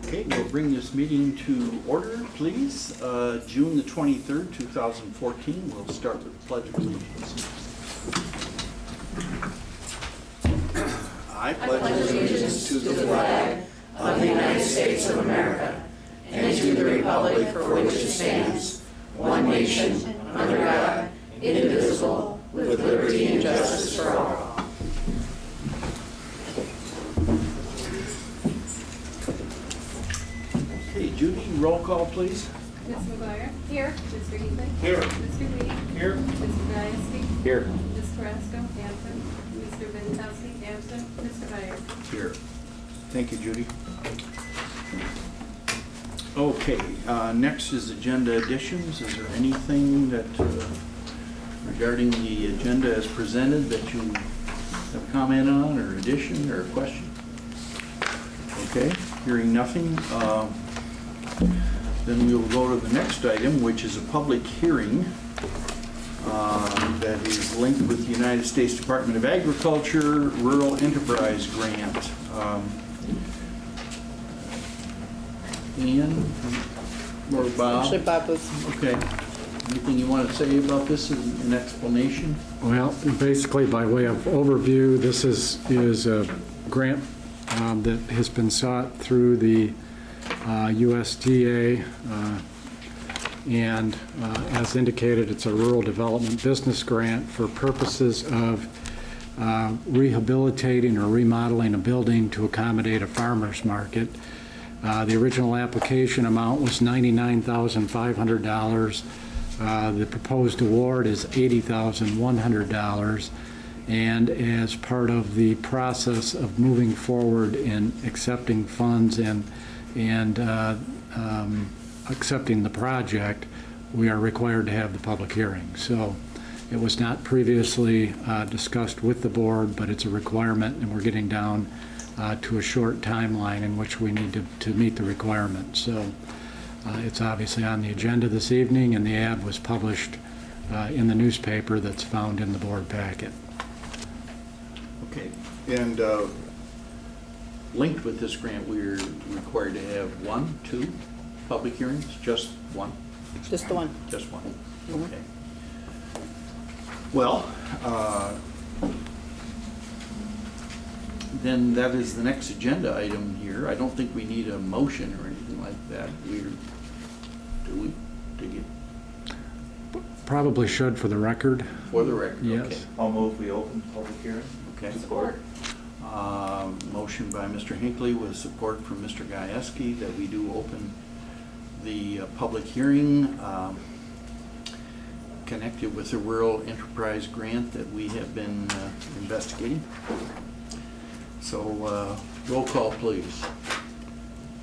Okay, we'll bring this meeting to order, please. June the 23rd, 2014. We'll start with the Pledge of Allegiance. I pledge allegiance to the flag of the United States of America and to the republic for which it stands, one nation, under God, indivisible, with liberty and justice for all. Okay, Judy, roll call, please. Ms. McGuire? Here. Mr. Heatley? Here. Mr. Lee? Here. Mr. Gajewski? Here. Ms. Carrasco? Absent. Mr. Bentowski? Absent. Mr. Meyer? Here. Thank you, Judy. Okay, next is agenda additions. Is there anything that regarding the agenda as presented that you have comment on, or addition, or question? Okay, hearing nothing, then we will go to the next item, which is a public hearing that is linked with the United States Department of Agriculture Rural Enterprise Grant. Ian or Bob? Actually, Bob was. Okay. Anything you want to say about this in an explanation? Well, basically, by way of overview, this is a grant that has been sought through the USDA, and as indicated, it's a rural development business grant for purposes of rehabilitating or remodeling a building to accommodate a farmer's market. The original application amount was $99,500. The proposed award is $80,100. And as part of the process of moving forward in accepting funds and accepting the project, we are required to have the public hearing. So it was not previously discussed with the board, but it's a requirement, and we're getting down to a short timeline in which we need to meet the requirement. So it's obviously on the agenda this evening, and the ad was published in the newspaper that's found in the board packet. Okay. And linked with this grant, we're required to have 1, 2 public hearings? Just one? Just the one. Just one. Okay. Well, then that is the next agenda item here. I don't think we need a motion or anything like that. Do we? To get Probably should for the record. for the record? Yes. Okay. I'll move we open the public hearing. Okay. Support. Motion by Mr. Hinckley with support from Mr. Gajewski that we do open the public hearing connected with the Rural Enterprise Grant that we have been investigating. So roll call, please.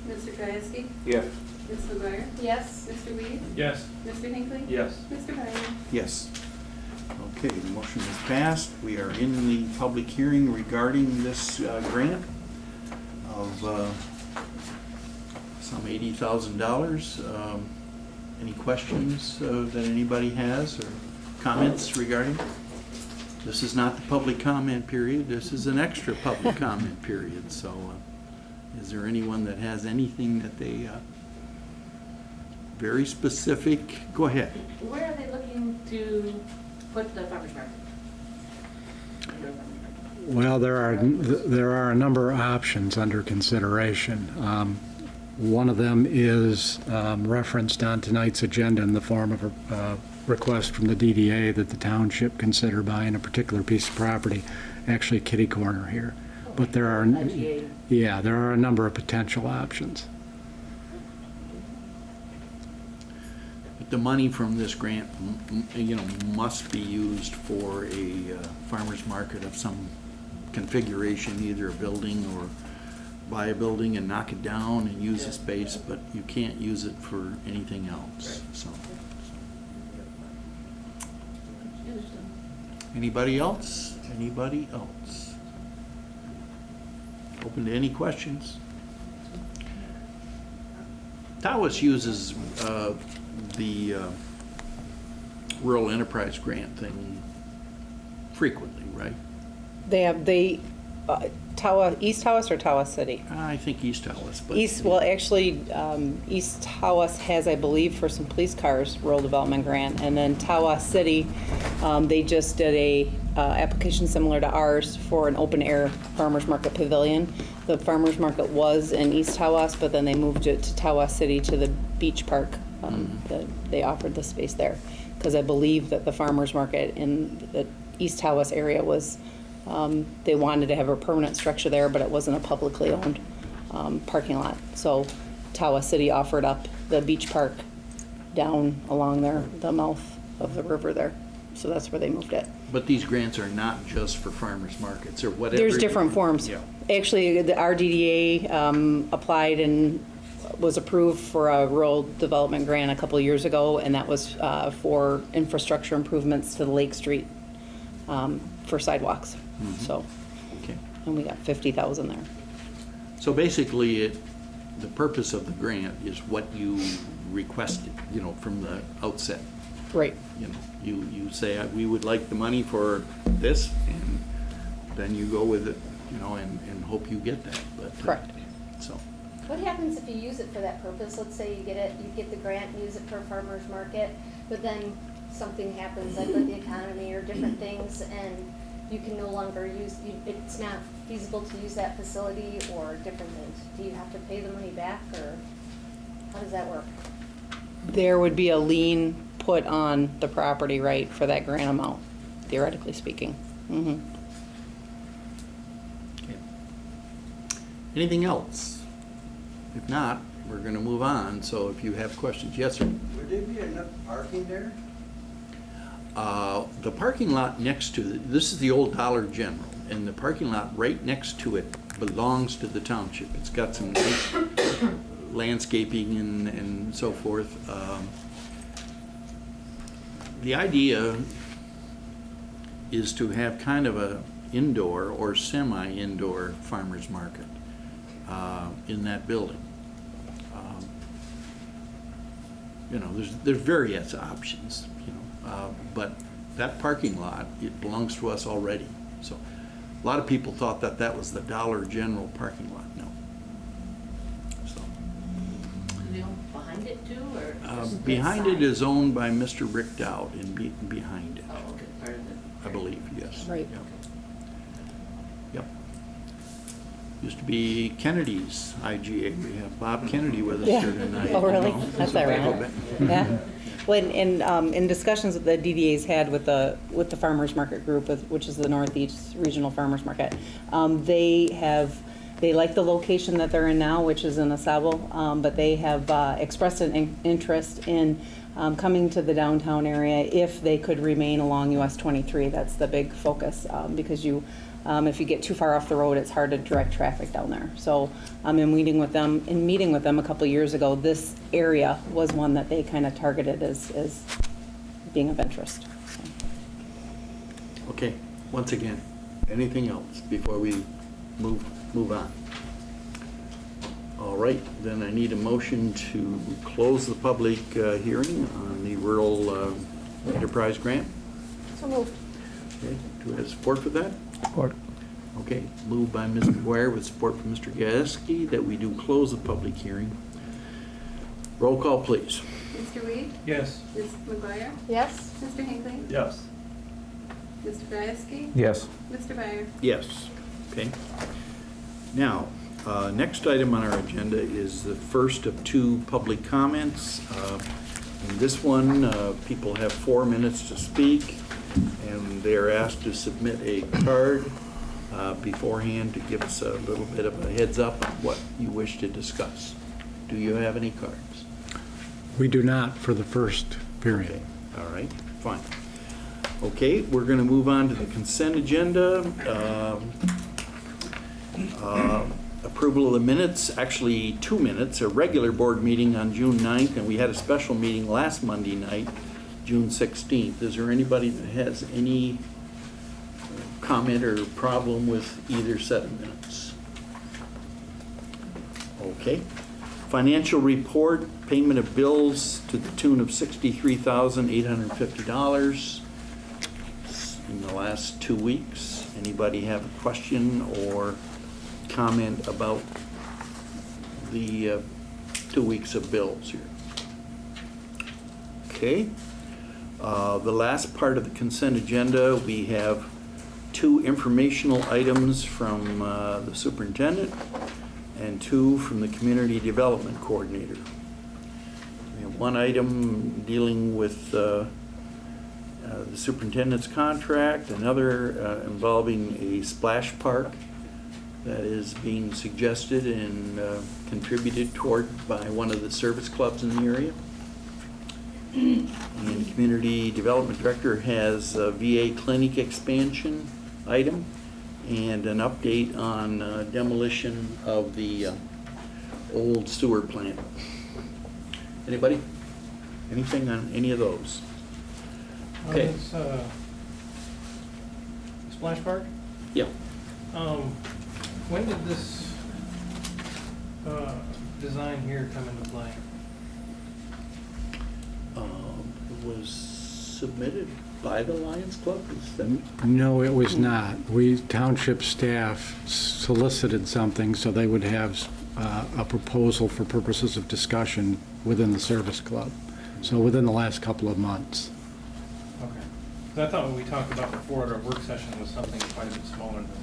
Mr. Gajewski? Yes. Ms. McGuire? Yes. Mr. Lee? Yes. Mr. Hinckley? Yes. Mr. Meyer? Yes. Okay, the motion is passed. We are in the public hearing regarding this grant of some $80,000. Any questions that anybody has or comments regarding? This is not the public comment period. This is an extra public comment period. So is there anyone that has anything that they, very specific? Go ahead. Where are they looking to put the farmer's market? Well, there are a number of options under consideration. One of them is referenced on tonight's agenda in the form of a request from the DDA that the township consider buying a particular piece of property, actually kitty corner here. But there are a number of potential options. But the money from this grant, must be used for a farmer's market of some configuration, either a building or buy a building and knock it down and use the space, but you can't use it for anything else. So, anybody else? Anybody else? Open to any questions? Tawas uses the Rural Enterprise Grant thing frequently, right? They East Tawas or Tawas City? I think East Tawas, but. Well, actually, East Tawas has, I believe, for some police cars, rural development grant. And then Tawas City, they just did a application similar to ours for an open-air farmer's market pavilion. The farmer's market was in East Tawas, but then they moved it to Tawas City to the beach park. They offered the space there. Because I believe that the farmer's market in the East Tawas area was, they wanted to have a permanent structure there, but it wasn't a publicly owned parking lot. So Tawas City offered up the beach park down along there, the mouth of the river there. So that's where they moved it. But these grants are not just for farmers markets or whatever. There's different forms. Yeah. Actually, the RDDA applied and was approved for a rural development grant a couple of years ago, and that was for infrastructure improvements to the Lake Street for sidewalks. So, Okay. and we got 50,000 there. So basically, the purpose of the grant is what you requested, from the outset. Right. You say, we would like the money for this, and then you go with it, and hope you get that. But, Correct. So, What happens if you use it for that purpose? Let's say you get the grant and use it for a farmer's market, but then something happens like with the economy or different things, and you can no longer it's not feasible to use that facility or different things. Do you have to pay the money back, or how does that work? There would be a lien put on the property, right, for that grant amount, theoretically speaking. Mm-hmm. okay. Anything else? If not, we're going to move on. So if you have questions, yes, sir. Would there be enough parking there? The parking lot next to, this is the old Dollar General, and the parking lot right next to it belongs to the township. It's got some nice landscaping and so forth. The idea is to have kind of a indoor or semi-indoor farmer's market in that building. There's various options, but that parking lot, it belongs to us already. So a lot of people thought that was the Dollar General parking lot. No. So Do they own behind it too, or just that behind side? it is owned by Mr. Rick Dowd, and behind it, Oh, okay, part of it. I believe, yes. Right. Yep. Yep. Used to be Kennedy's IGA. We have Bob Kennedy with us Yeah. here tonight. Oh, really? you know. That's So ironic. Yeah. Well, in discussions that the DDA's had with the farmers market group, which is the Northeast Regional Farmers Market, they like the location that they're in now, which is in Oscoda, but they have expressed an interest in coming to the downtown area if they could remain along US 23. That's the big focus, because if you get too far off the road, it's hard to direct traffic down there. So in meeting with them a couple of years ago, this area was one that they kind of targeted as being of interest. So. Okay, once again, anything else before we move on? All right, then I need a motion to close the public hearing on the rural enterprise grant. So moved. Okay, do we have support for that? Support. Okay, moved by Ms. McGuire with support from Mr. Gasky that we do close the public hearing. Roll call, please. Mr. Weed? Yes. Ms. McGuire? Yes? Mr. Hinckley? Yes. Mr. Drieske? Yes. Mr. Byer? Yes. Okay. Now, next item on our agenda is the first of two public comments. In this one, people have 4 minutes to speak, and they are asked to submit a card beforehand to give us a little bit of a heads up on what you wish to discuss. Do you have any cards? We do not for the first period. Okay, all right, fine. Okay, we're going to move on to the consent agenda. Approval of the minutes, actually 2 minutes, a regular board meeting on June 9th, and we had a special meeting last Monday night, June 16th. Is there anybody that has any comment or problem with either set of minutes? Okay. Financial report, payment of bills to the tune of $63,850 in the last 2 weeks. Anybody have a question or comment about the 2 weeks of bills here? Okay. The last part of the consent agenda, we have 2 informational items from the superintendent and 2 from the community development coordinator. We have 1 item dealing with the superintendent's contract, another involving a splash park that is being suggested and contributed toward by one of the service clubs in the area. And the Community Development Director has a VA clinic expansion item and an update on demolition of the old sewer plant. Anybody? Anything on any of those? Okay. It's, Splash Park? Yeah. When did this design here come into play? It was submitted by the Lions Club? Is that? No, it was not. Township staff solicited something so they would have a proposal for purposes of discussion within the service club. So within the last couple of months. Okay. 'Cause I thought what we talked about before at our work session was something quite a bit smaller than this.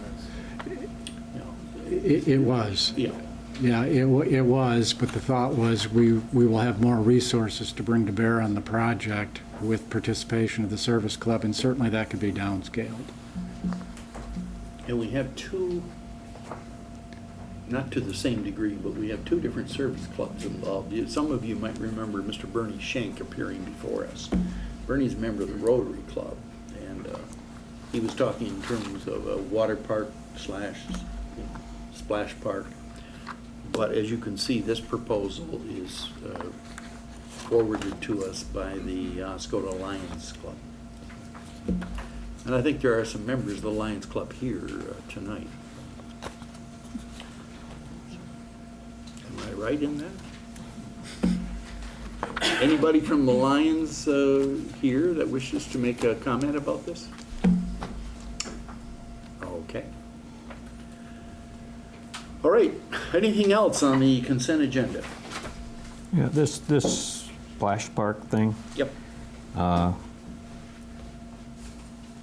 It was. Yeah. Yeah, it was, but the thought was we will have more resources to bring to bear on the project with participation of the service club, and certainly that could be downscaled. And we have 2, not to the same degree, but we have 2 different service clubs involved. Some of you might remember Mr. Bernie Schenk appearing before us. Bernie's a member of the Rotary Club, and he was talking in terms of a water park / splash park. But as you can see, this proposal is forwarded to us by the Oscoda Lions Club. And I think there are some members of the Lions Club here tonight. Am I right in that? Anybody from the Lions here that wishes to make a comment about this? Okay. All right, anything else on the consent agenda? Yeah, this splash park thing, Yep.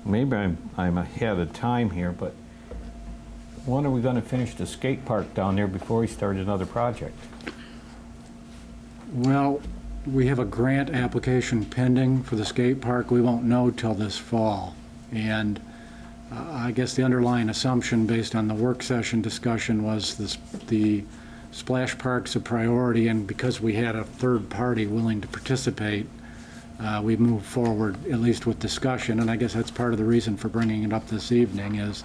maybe I'm ahead of time here, but when are we gonna finish the skate park down there before we start another project? Well, we have a grant application pending for the skate park. We won't know till this fall. And I guess the underlying assumption based on the work session discussion was the splash park's a priority, and because we had a third party willing to participate, we moved forward at least with discussion. And I guess that's part of the reason for bringing it up this evening is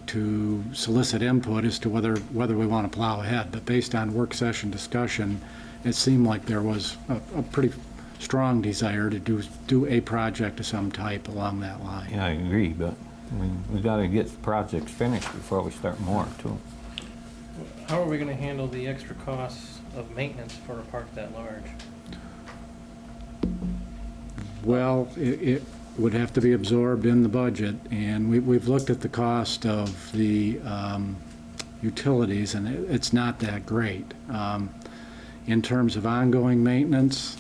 to solicit input as to whether we want to plow ahead. But based on work session discussion, it seemed like there was a pretty strong desire to do a project of some type along that line. Yeah, I agree, but we gotta get the projects finished before we start more too. How are we gonna handle the extra costs of maintenance for a park that large? Well, it would have to be absorbed in the budget, and we've looked at the cost of the utilities, and it's not that great. In terms of ongoing maintenance,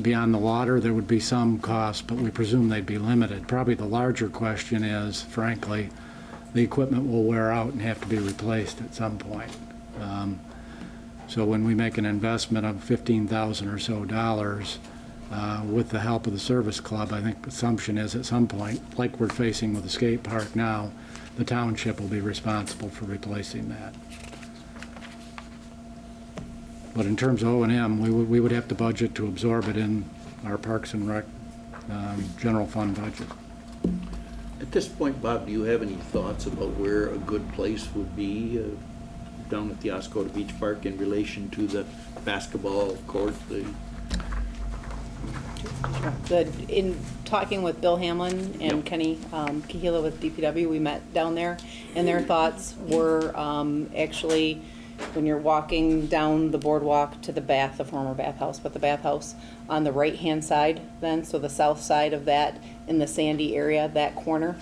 beyond the water, there would be some costs, but we presume they'd be limited. Probably the larger question is, frankly, the equipment will wear out and have to be replaced at some point. So when we make an investment of $15,000 or so with the help of the service club, I think the assumption is at some point, like we're facing with the skate park now, the township will be responsible for replacing that. But in terms of O&M, we would have to budget to absorb it in our Parks and Rec general fund budget. At this point, Bob, do you have any thoughts about where a good place would be down at the Oscoda Beach Park in relation to the basketball court? In talking with Bill Hamlin and Yep. Kenny Kahila with DPW, we met down there, and their thoughts were actually when you're walking down the boardwalk to the former bathhouse, but the bathhouse on the right-hand side then, so the south side of that, in the sandy area, that corner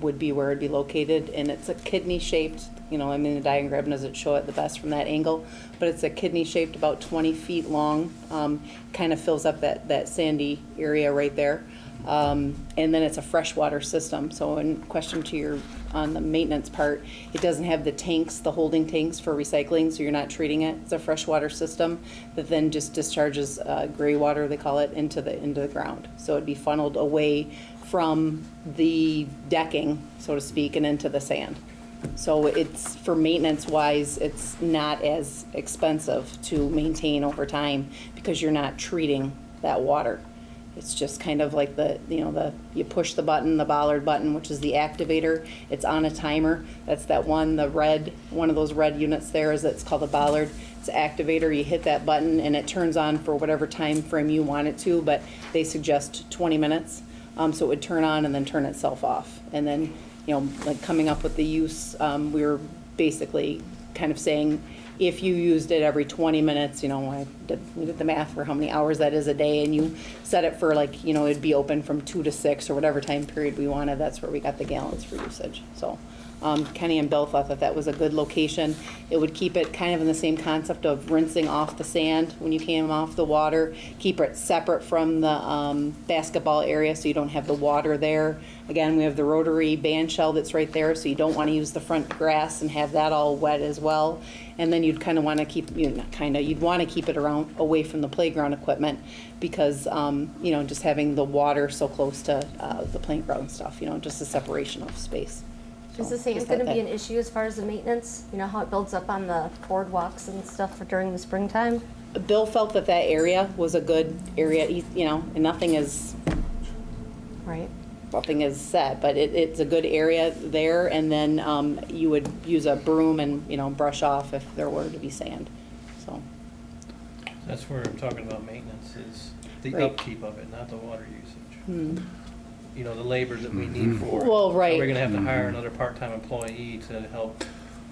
would be where it'd be located, and it's a kidney-shaped, you know, I mean, the diagram doesn't show it the best from that angle, but it's a kidney-shaped, about 20 feet long, kind of fills up that sandy area right there. And then it's a freshwater system, so in question to on the maintenance part, it doesn't have the tanks, the holding tanks for recycling, so you're not treating it. It's a freshwater system that then just discharges gray water, they call it, into the ground. So it'd be funneled away from the decking, so to speak, and into the sand. So it's, for maintenance wise, it's not as expensive to maintain over time because you're not treating that water. It's just kind of like you push the button, the bollard button, which is the activator. It's on a timer. That's that one of those red units there it's called a bollard. It's an activator. You hit that button and it turns on for whatever time frame you want it to, but they suggest 20 minutes. So it would turn on and then turn itself off. And then, like coming up with the use, we were basically kind of saying, if you used it every 20 minutes, we did the math for how many hours that is a day, and you set it for it'd be open from 2 to 6 or whatever time period we wanted. That's where we got the gallons for usage. So Kenny and Bill thought that was a good location. It would keep it kind of in the same concept of rinsing off the sand when you came off the water, keep it separate from the basketball area so you don't have the water there. Again, we have the rotary band shell that's right there, so you don't want to use the front grass and have that all wet as well. And then you'd kind of want to keep, you'd want to keep it around away from the playground equipment because, just having the water so close to the playground stuff, just the separation of space. Is the sand going to be an issue as far as the maintenance? You know how it builds up on the boardwalks and stuff during the springtime? Bill felt that area was a good area, and nothing is set, but it's a good area there, and then you would use a broom and brush off if there were to be sand. So That's where I'm talking about maintenance, is the Right. upkeep of it, not the water usage. The labor that we need for it. Well, right. Are we gonna have to hire another part-time employee to help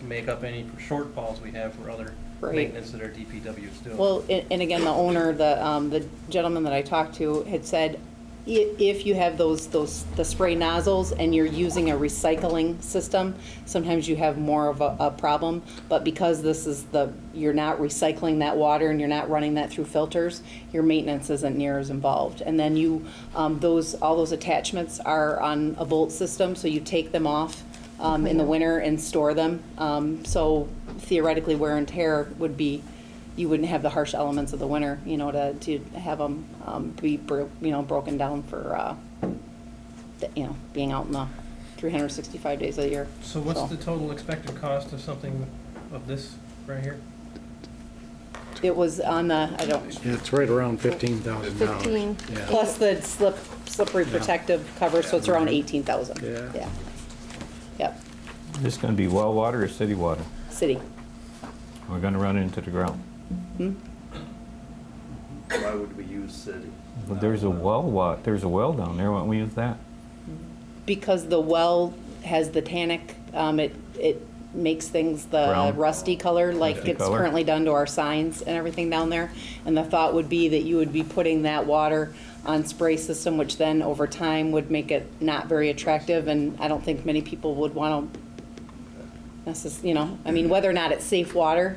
make up any shortfalls we have for other Right. maintenance that our DPW is doing? Well, and again, the owner, the gentleman that I talked to had said, if you have the spray nozzles and you're using a recycling system, sometimes you have more of a problem. But because this is you're not recycling that water and you're not running that through filters, your maintenance isn't near as involved. And then all those attachments are on a bolt system, so you take them off in the winter and store them. So theoretically, wear and tear would be, you wouldn't have the harsh elements of the winter, to have them be broken down for being out in the 365 days a year. So what's the total expected cost of something of this right here? It was on the, Yeah, it's right around $15,000. 15. Yeah. plus the slippery protective cover, so it's around 18,000. Yeah. Yep, Is this going to be well water or city water? city. We're going to run into the ground. Why would we use city? But there's a well down there. Why don't we use that? Because the well has the tannic, it makes things the Brown. rusty color like Rusty it's color. currently done to our signs and everything down there. And the thought would be that you would be putting that water on spray system, which then over time would make it not very attractive. And I don't think many people would want to whether or not it's safe water,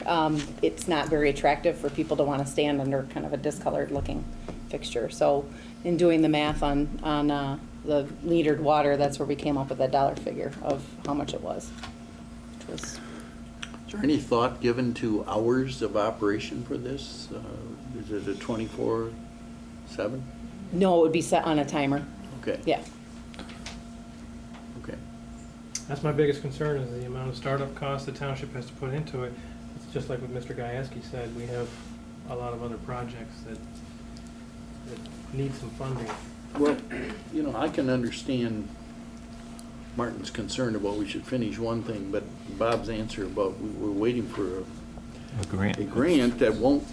it's not very attractive for people to want to stand under kind of a discolored looking fixture. So in doing the math on the metered water, that's where we came up with that dollar figure of how much it was. Which was, Is there any thought given to hours of operation for this? Is it a 24/7? no, it would be set on a timer. Okay. Yeah. Okay. That's my biggest concern, is the amount of startup costs the township has to put into it. It's just like what Mr. Gajewski said, we have a lot of other projects that need some funding. Well, I can understand Martin's concern about we should finish one thing, but Bob's answer about we're waiting for A grant. a grant that won't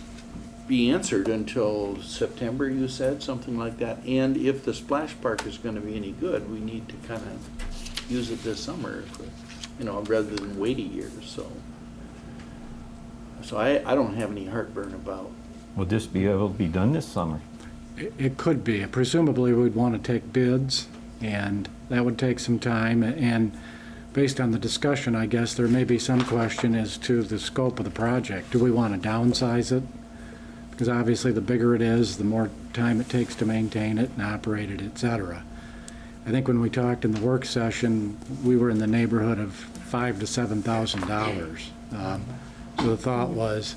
be answered until September, you said, something like that. And if the splash park is going to be any good, we need to kind of use it this summer, rather than wait a year. So So I don't have any heartburn about, Will this be able to be done this summer? It could be. Presumably, we'd want to take bids, and that would take some time. And based on the discussion, I guess there may be some question as to the scope of the project. Do we want to downsize it? Because obviously, the bigger it is, the more time it takes to maintain it and operate it, et cetera. I think when we talked in the work session, we were in the neighborhood of $5,000 to $7,000. So the thought was,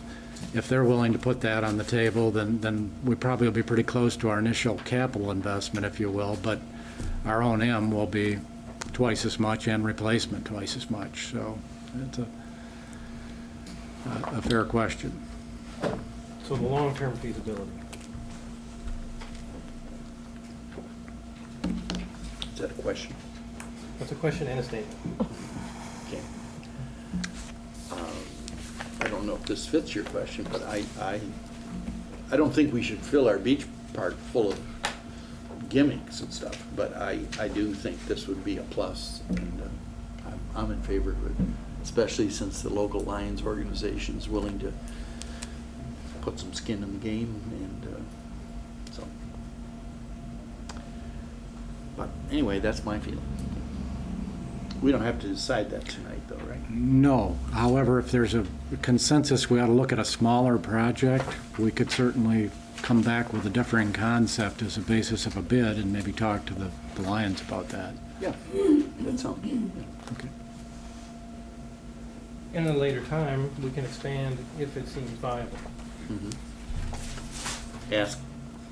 if they're willing to put that on the table, then we probably will be pretty close to our initial capital investment, if you will, but our O&M will be twice as much and replacement twice as much. So it's a fair question. So the long-term feasibility. is that a question? That's a question and a statement. Okay. I don't know if this fits your question, but I don't think we should fill our beach park full of gimmicks and stuff, but I do think this would be a plus, and I'm in favor of it, especially since the local Lions organization is willing to put some skin in the game, and so. But anyway, that's my feeling. We don't have to decide that tonight, though, right? No. However, if there's a consensus, we ought to look at a smaller project. We could certainly come back with a differing concept as a basis of a bid and maybe talk to the Lions about that. Yeah, that sounds, Okay. In a later time, we can expand if it seems viable. ask,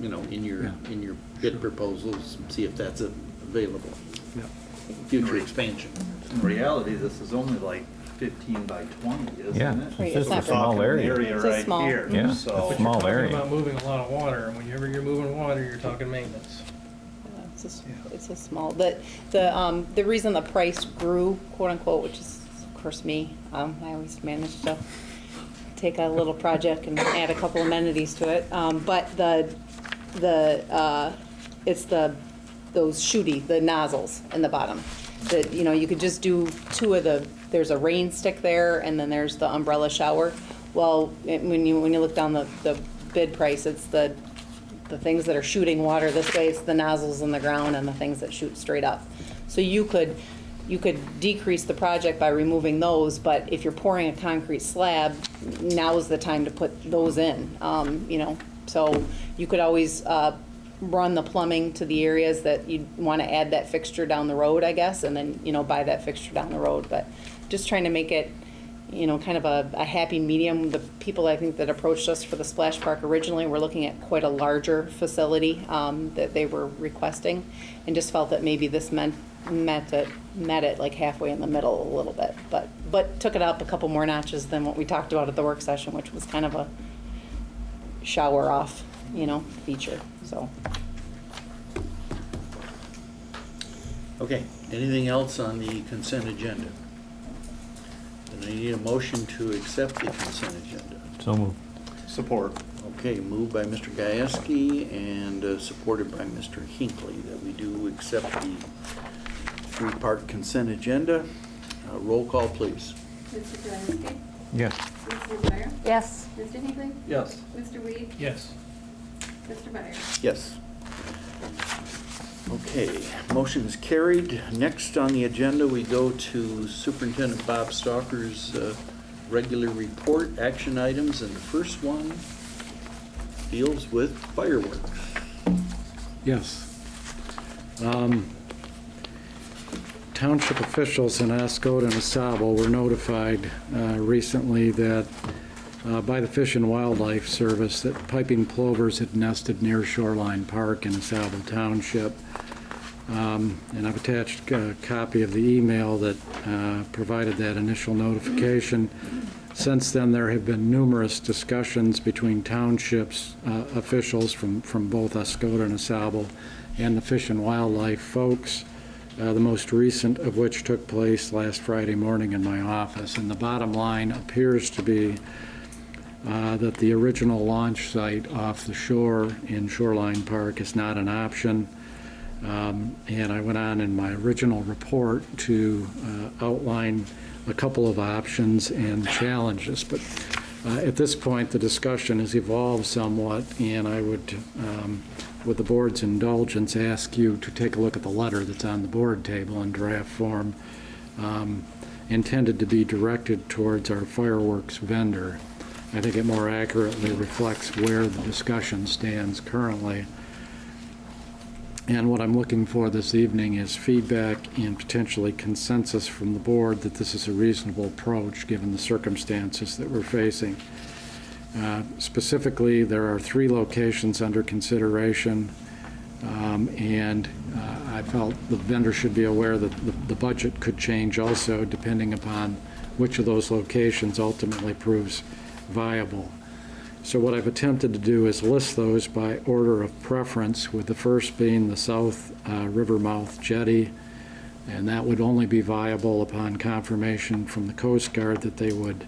in your bid proposals, see if that's available. Yeah. Future expansion. In reality, this is only like 15 by 20, isn't Yeah, it? it's just We're a small talking an area. area It's a right small- here, Yeah, so. it's a small You're area. talking about moving a lot of water, and whenever you're moving water, you're talking maintenance. It's a small, the reason the price grew, quote unquote, which is of course me, I always manage to take a little project and add a couple amenities to it, but it's those shooty, the nozzles in the bottom. That, you could just do two of there's a rain stick there, and then there's the umbrella shower. Well, when you look down the bid price, it's the things that are shooting water this way, it's the nozzles in the ground and the things that shoot straight up. So you could decrease the project by removing those, but if you're pouring a concrete slab, now's the time to put those in. So you could always run the plumbing to the areas that you want to add that fixture down the road, I guess, and then, buy that fixture down the road. But just trying to make it, kind of a happy medium. The people, I think, that approached us for the splash park originally were looking at quite a larger facility that they were requesting, and just felt that maybe this met it like halfway in the middle a little bit, but took it up a couple more notches than what we talked about at the work session, which was kind of a shower off, feature, so. Okay, anything else on the consent agenda? Then I need a motion to accept the consent agenda. So moved. Support. Okay, moved by Mr. Gieske and supported by Mr. Hinckley that we do accept the three-part consent agenda. Roll call, please. Mr. Gieske? Yes. Mrs. McGuire? Yes. Mr. Hinckley? Yes. Mr. Weed? Yes. Mr. Byers? Yes. Okay, motion is carried. Next on the agenda, we go to Superintendent Bob Stalker's regular report, action items, and the first one deals with fireworks. Yes. Township officials in Oscoda and Osable were notified recently that by the Fish and Wildlife Service that piping plovers had nested near Shoreline Park in Osable Township. And I've attached a copy of the email that provided that initial notification. Since then, there have been numerous discussions between townships officials from both Oscoda and Osable and the Fish and Wildlife folks, the most recent of which took place last Friday morning in my office. And the bottom line appears to be that the original launch site off the shore in Shoreline Park is not an option. And I went on in my original report to outline a couple of options and challenges. But At this point, the discussion has evolved somewhat, and I would, with the board's indulgence, ask you to take a look at the letter that's on the board table in draft form, intended to be directed towards our fireworks vendor. I think it more accurately reflects where the discussion stands currently. And what I'm looking for this evening is feedback and potentially consensus from the board that this is a reasonable approach given the circumstances that we're facing. Specifically, there are 3 locations under consideration, and I felt the vendor should be aware that the budget could change also depending upon which of those locations ultimately proves viable. So what I've attempted to do is list those by order of preference, with the first being the South Rivermouth Jetty, and that would only be viable upon confirmation from the Coast Guard that they would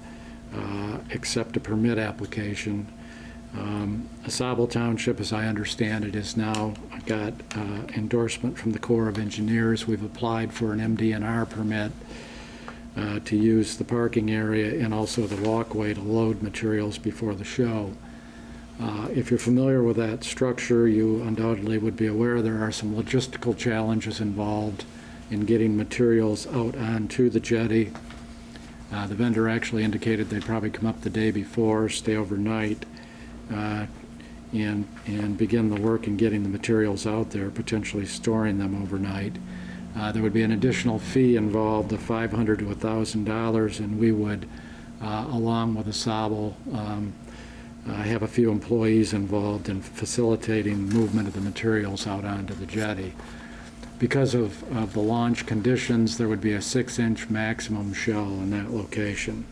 accept a permit application. Oscoda Township, as I understand it, has now got endorsement from the Corps of Engineers. We've applied for an MDNR permit to use the parking area and also the walkway to load materials before the show. If you're familiar with that structure, you undoubtedly would be aware there are some logistical challenges involved in getting materials out onto the jetty. The vendor actually indicated they'd probably come up the day before, stay overnight, and begin the work in getting the materials out there, potentially storing them overnight. There would be an additional fee involved of $500 to $1,000, and we would, along with Oscoda, have a few employees involved in facilitating movement of the materials out onto the jetty. Because of the launch conditions, there would be a 6-inch maximum shell in that location.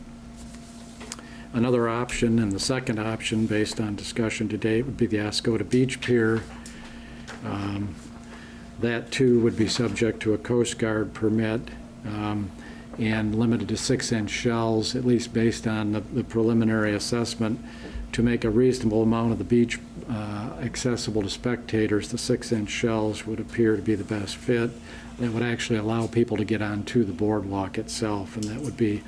Another option, and the second option based on discussion to date, would be the Oscoda Beach Pier. That too would be subject to a Coast Guard permit and limited to 6-inch shells, at least based on the preliminary assessment. To make a reasonable amount of the beach accessible to spectators, the 6-inch shells would appear to be the best fit. That would actually allow people to get onto the boardwalk itself, and that would be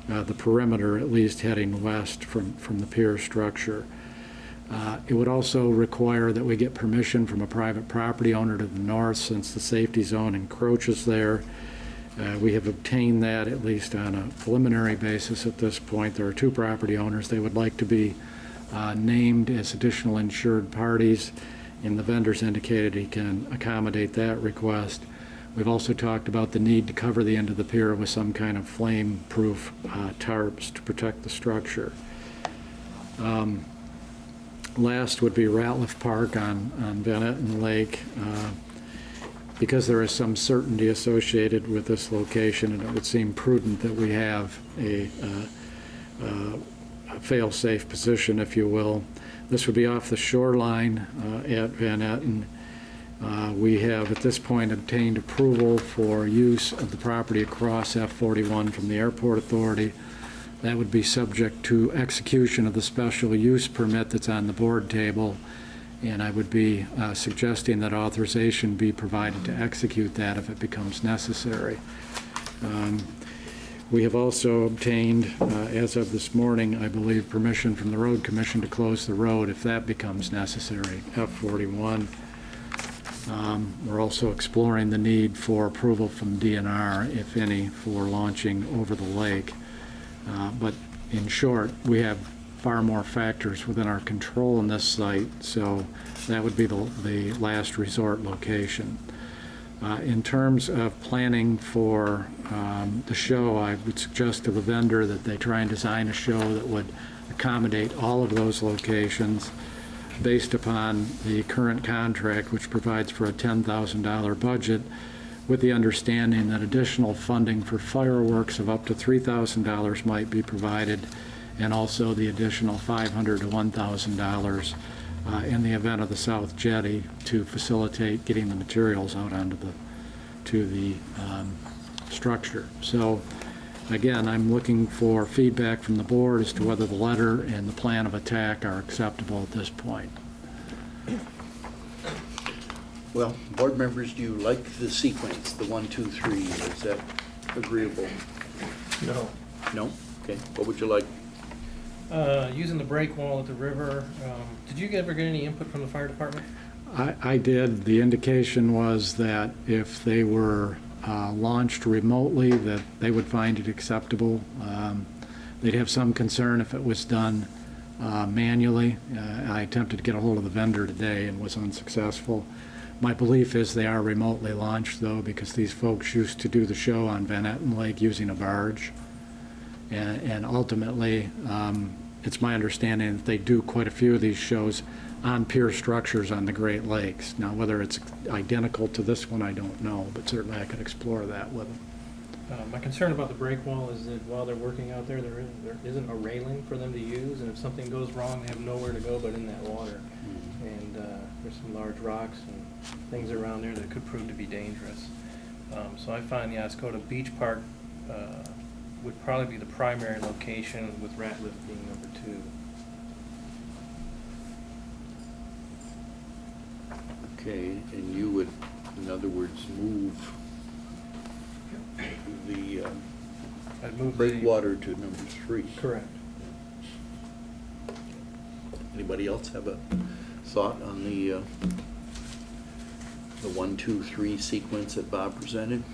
the perimeter, at least heading west from the pier structure. It would also require that we get permission from a private property owner to the north, since the safety zone encroaches there. We have obtained that, at least on a preliminary basis at this point. There are 2 property owners. They would like to be named as additional insured parties, and the vendor's indicated he can accommodate that request. We've also talked about the need to cover the end of the pier with some kind of flame-proof tarps to protect the structure. Last would be Ratliff Park on Van Etten Lake. Because there is some certainty associated with this location, and it would seem prudent that we have a fail-safe position, if you will. This would be off the shoreline at Van Etten. We have at this point obtained approval for use of the property across F41 from the Airport Authority. That would be subject to execution of the special use permit that's on the board table, and I would be suggesting that authorization be provided to execute that if it becomes necessary. We have also obtained, as of this morning, I believe, permission from the Road Commission to close the road if that becomes necessary, F41. We're also exploring the need for approval from DNR, if any, for launching over the lake. But in short, we have far more factors within our control in this site, so that would be the last resort location. In terms of planning for the show, I would suggest to the vendor that they try and design a show that would accommodate all of those locations based upon the current contract, which provides for a $10,000 budget, with the understanding that additional funding for fireworks of up to $3,000 might be provided, and also the additional $500 to $1,000 in the event of the South Jetty to facilitate getting the materials out onto the structure. So again, I'm looking for feedback from the board as to whether the letter and the plan of attack are acceptable at this point. Well, board members, do you like the sequence, the 1, 2, 3? Is that agreeable? No. No? Okay. What would you like? Using the break wall at the river, did you ever get any input from the fire department? I did. The indication was that if they were launched remotely, that they would find it acceptable. They'd have some concern if it was done manually. I attempted to get a hold of the vendor today and was unsuccessful. My belief is they are remotely launched, though, because these folks used to do the show on Van Etten Lake using a barge. And ultimately, it's my understanding that they do quite a few of these shows on pier structures on the Great Lakes. Now, whether it's identical to this one, I don't know, but certainly I could explore that with them. My concern about the break wall is that while they're working out there, there isn't a railing for them to use, and if something goes wrong, they have nowhere to go but in that water. And there's some large rocks and things around there that could prove to be dangerous. So I find the Oscoda Beach Park would probably be the primary location, with Ratliff being number 2. Okay, and you would, in other words, move the I'd move breakwater to number 3. Correct. Anybody else have a thought on the 1, 2, 3 sequence that Bob presented?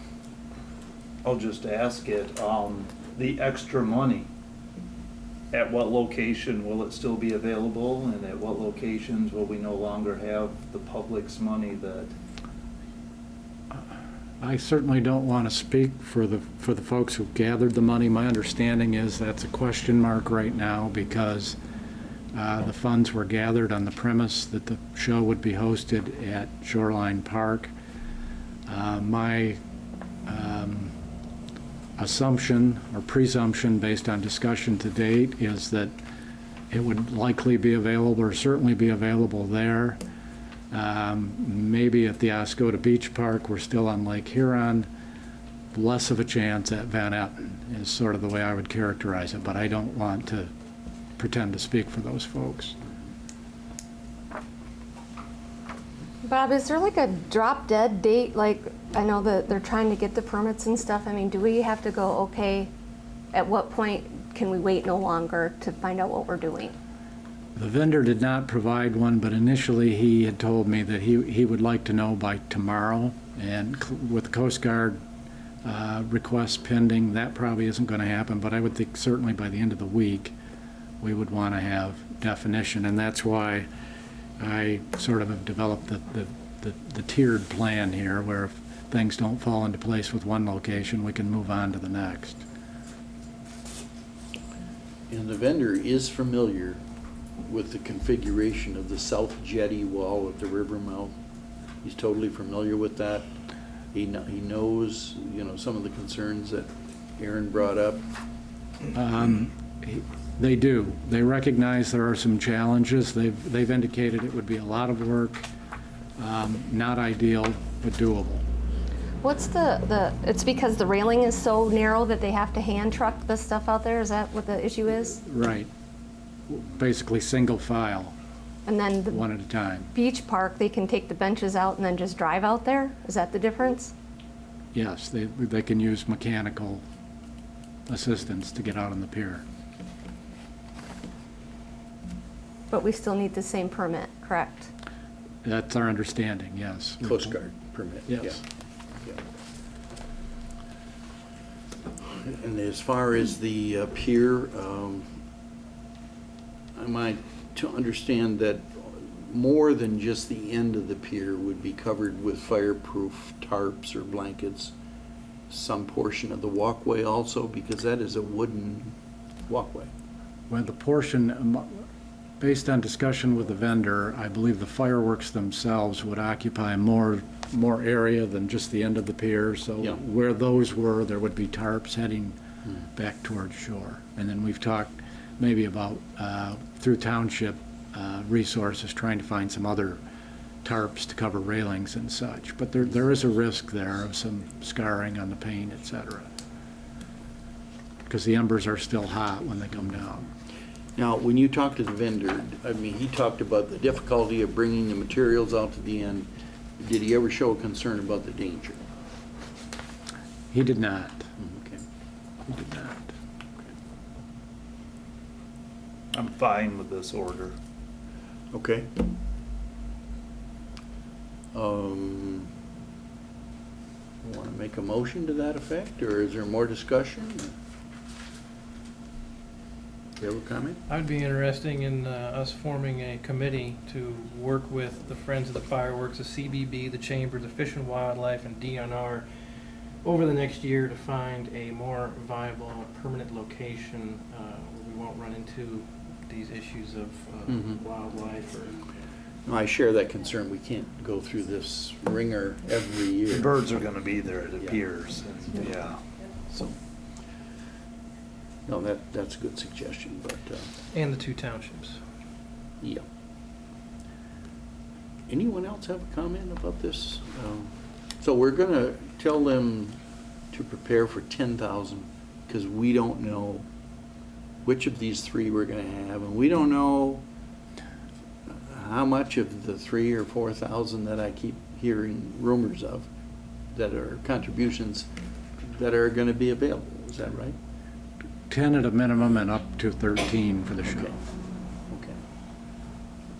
I'll just ask it, the extra money, at what location will it still be available, and at what locations will we no longer have the public's money that? I certainly don't want to speak for the folks who gathered the money. My understanding is that's a question mark right now, because the funds were gathered on the premise that the show would be hosted at Shoreline Park. My assumption or presumption, based on discussion to date, is that it would likely be available, or certainly be available there. Maybe at the Oscoda Beach Park, we're still on Lake Huron. Less of a chance at Van Etten is sort of the way I would characterize it, but I don't want to pretend to speak for those folks. Bob, is there like a drop dead date? Like, I know that they're trying to get the permits and stuff. I mean, do we have to go, okay, at what point can we wait no longer to find out what we're doing? The vendor did not provide one, but initially he had told me that he would like to know by tomorrow, and with the Coast Guard requests pending, that probably isn't going to happen, but I would think certainly by the end of the week we would want to have definition, and that's why I sort of have developed the tiered plan here, where if things don't fall into place with one location, we can move on to the next. And the vendor is familiar with the configuration of the south jetty wall at the river mouth. He's totally familiar with that. He knows, some of the concerns that Aaron brought up. They do. They recognize there are some challenges. They've indicated it would be a lot of work, not ideal, but doable. What's it's because the railing is so narrow that they have to hand truck the stuff out there? Is that what the issue is? Right. Basically single file, And then the one at a time. beach park, they can take the benches out and then just drive out there? Is that the difference? Yes, they can use mechanical assistance to get out on the pier. But we still need the same permit, correct? That's our understanding, yes. Coast Guard permit. Yes. Yeah. And as far as the pier, am I to understand that more than just the end of the pier would be covered with fireproof tarps or blankets, some portion of the walkway also, because that is a wooden walkway? Well, the portion, based on discussion with the vendor, I believe the fireworks themselves would occupy more area than just the end of the pier. So Yeah. where those were, there would be tarps heading back towards shore. And then we've talked maybe about, through township resources, trying to find some other tarps to cover railings and such. But there is a risk there of some scarring on the paint, et cetera, because the embers are still hot when they come down. Now, when you talked to the vendor, I mean, he talked about the difficulty of bringing the materials out to the end. Did he ever show a concern about the danger? He did not. Okay. He did not. I'm fine with this order. Okay. Want to make a motion to that effect, or is there more discussion? You have a comment? I'd be interested in us forming a committee to work with the Friends of the Fireworks, the CBB, the Chamber, the Fish and Wildlife, and DNR over the next year to find a more viable, permanent location where we won't run into these issues of Mhm. wildlife or. No, I share that concern. We can't go through this ringer every year. The birds are gonna be there, it Yeah. appears, and, yeah. So, no, that's a good suggestion, but, And the 2 townships. yeah. Anyone else have a comment about this? So we're gonna tell them to prepare for 10,000, because we don't know which of these 3 we're gonna have, and we don't know how much of the 3,000 or 4,000 that I keep hearing rumors of that are contributions that are gonna be available. Is that right? 10 at a minimum and up to 13 for the show. Okay.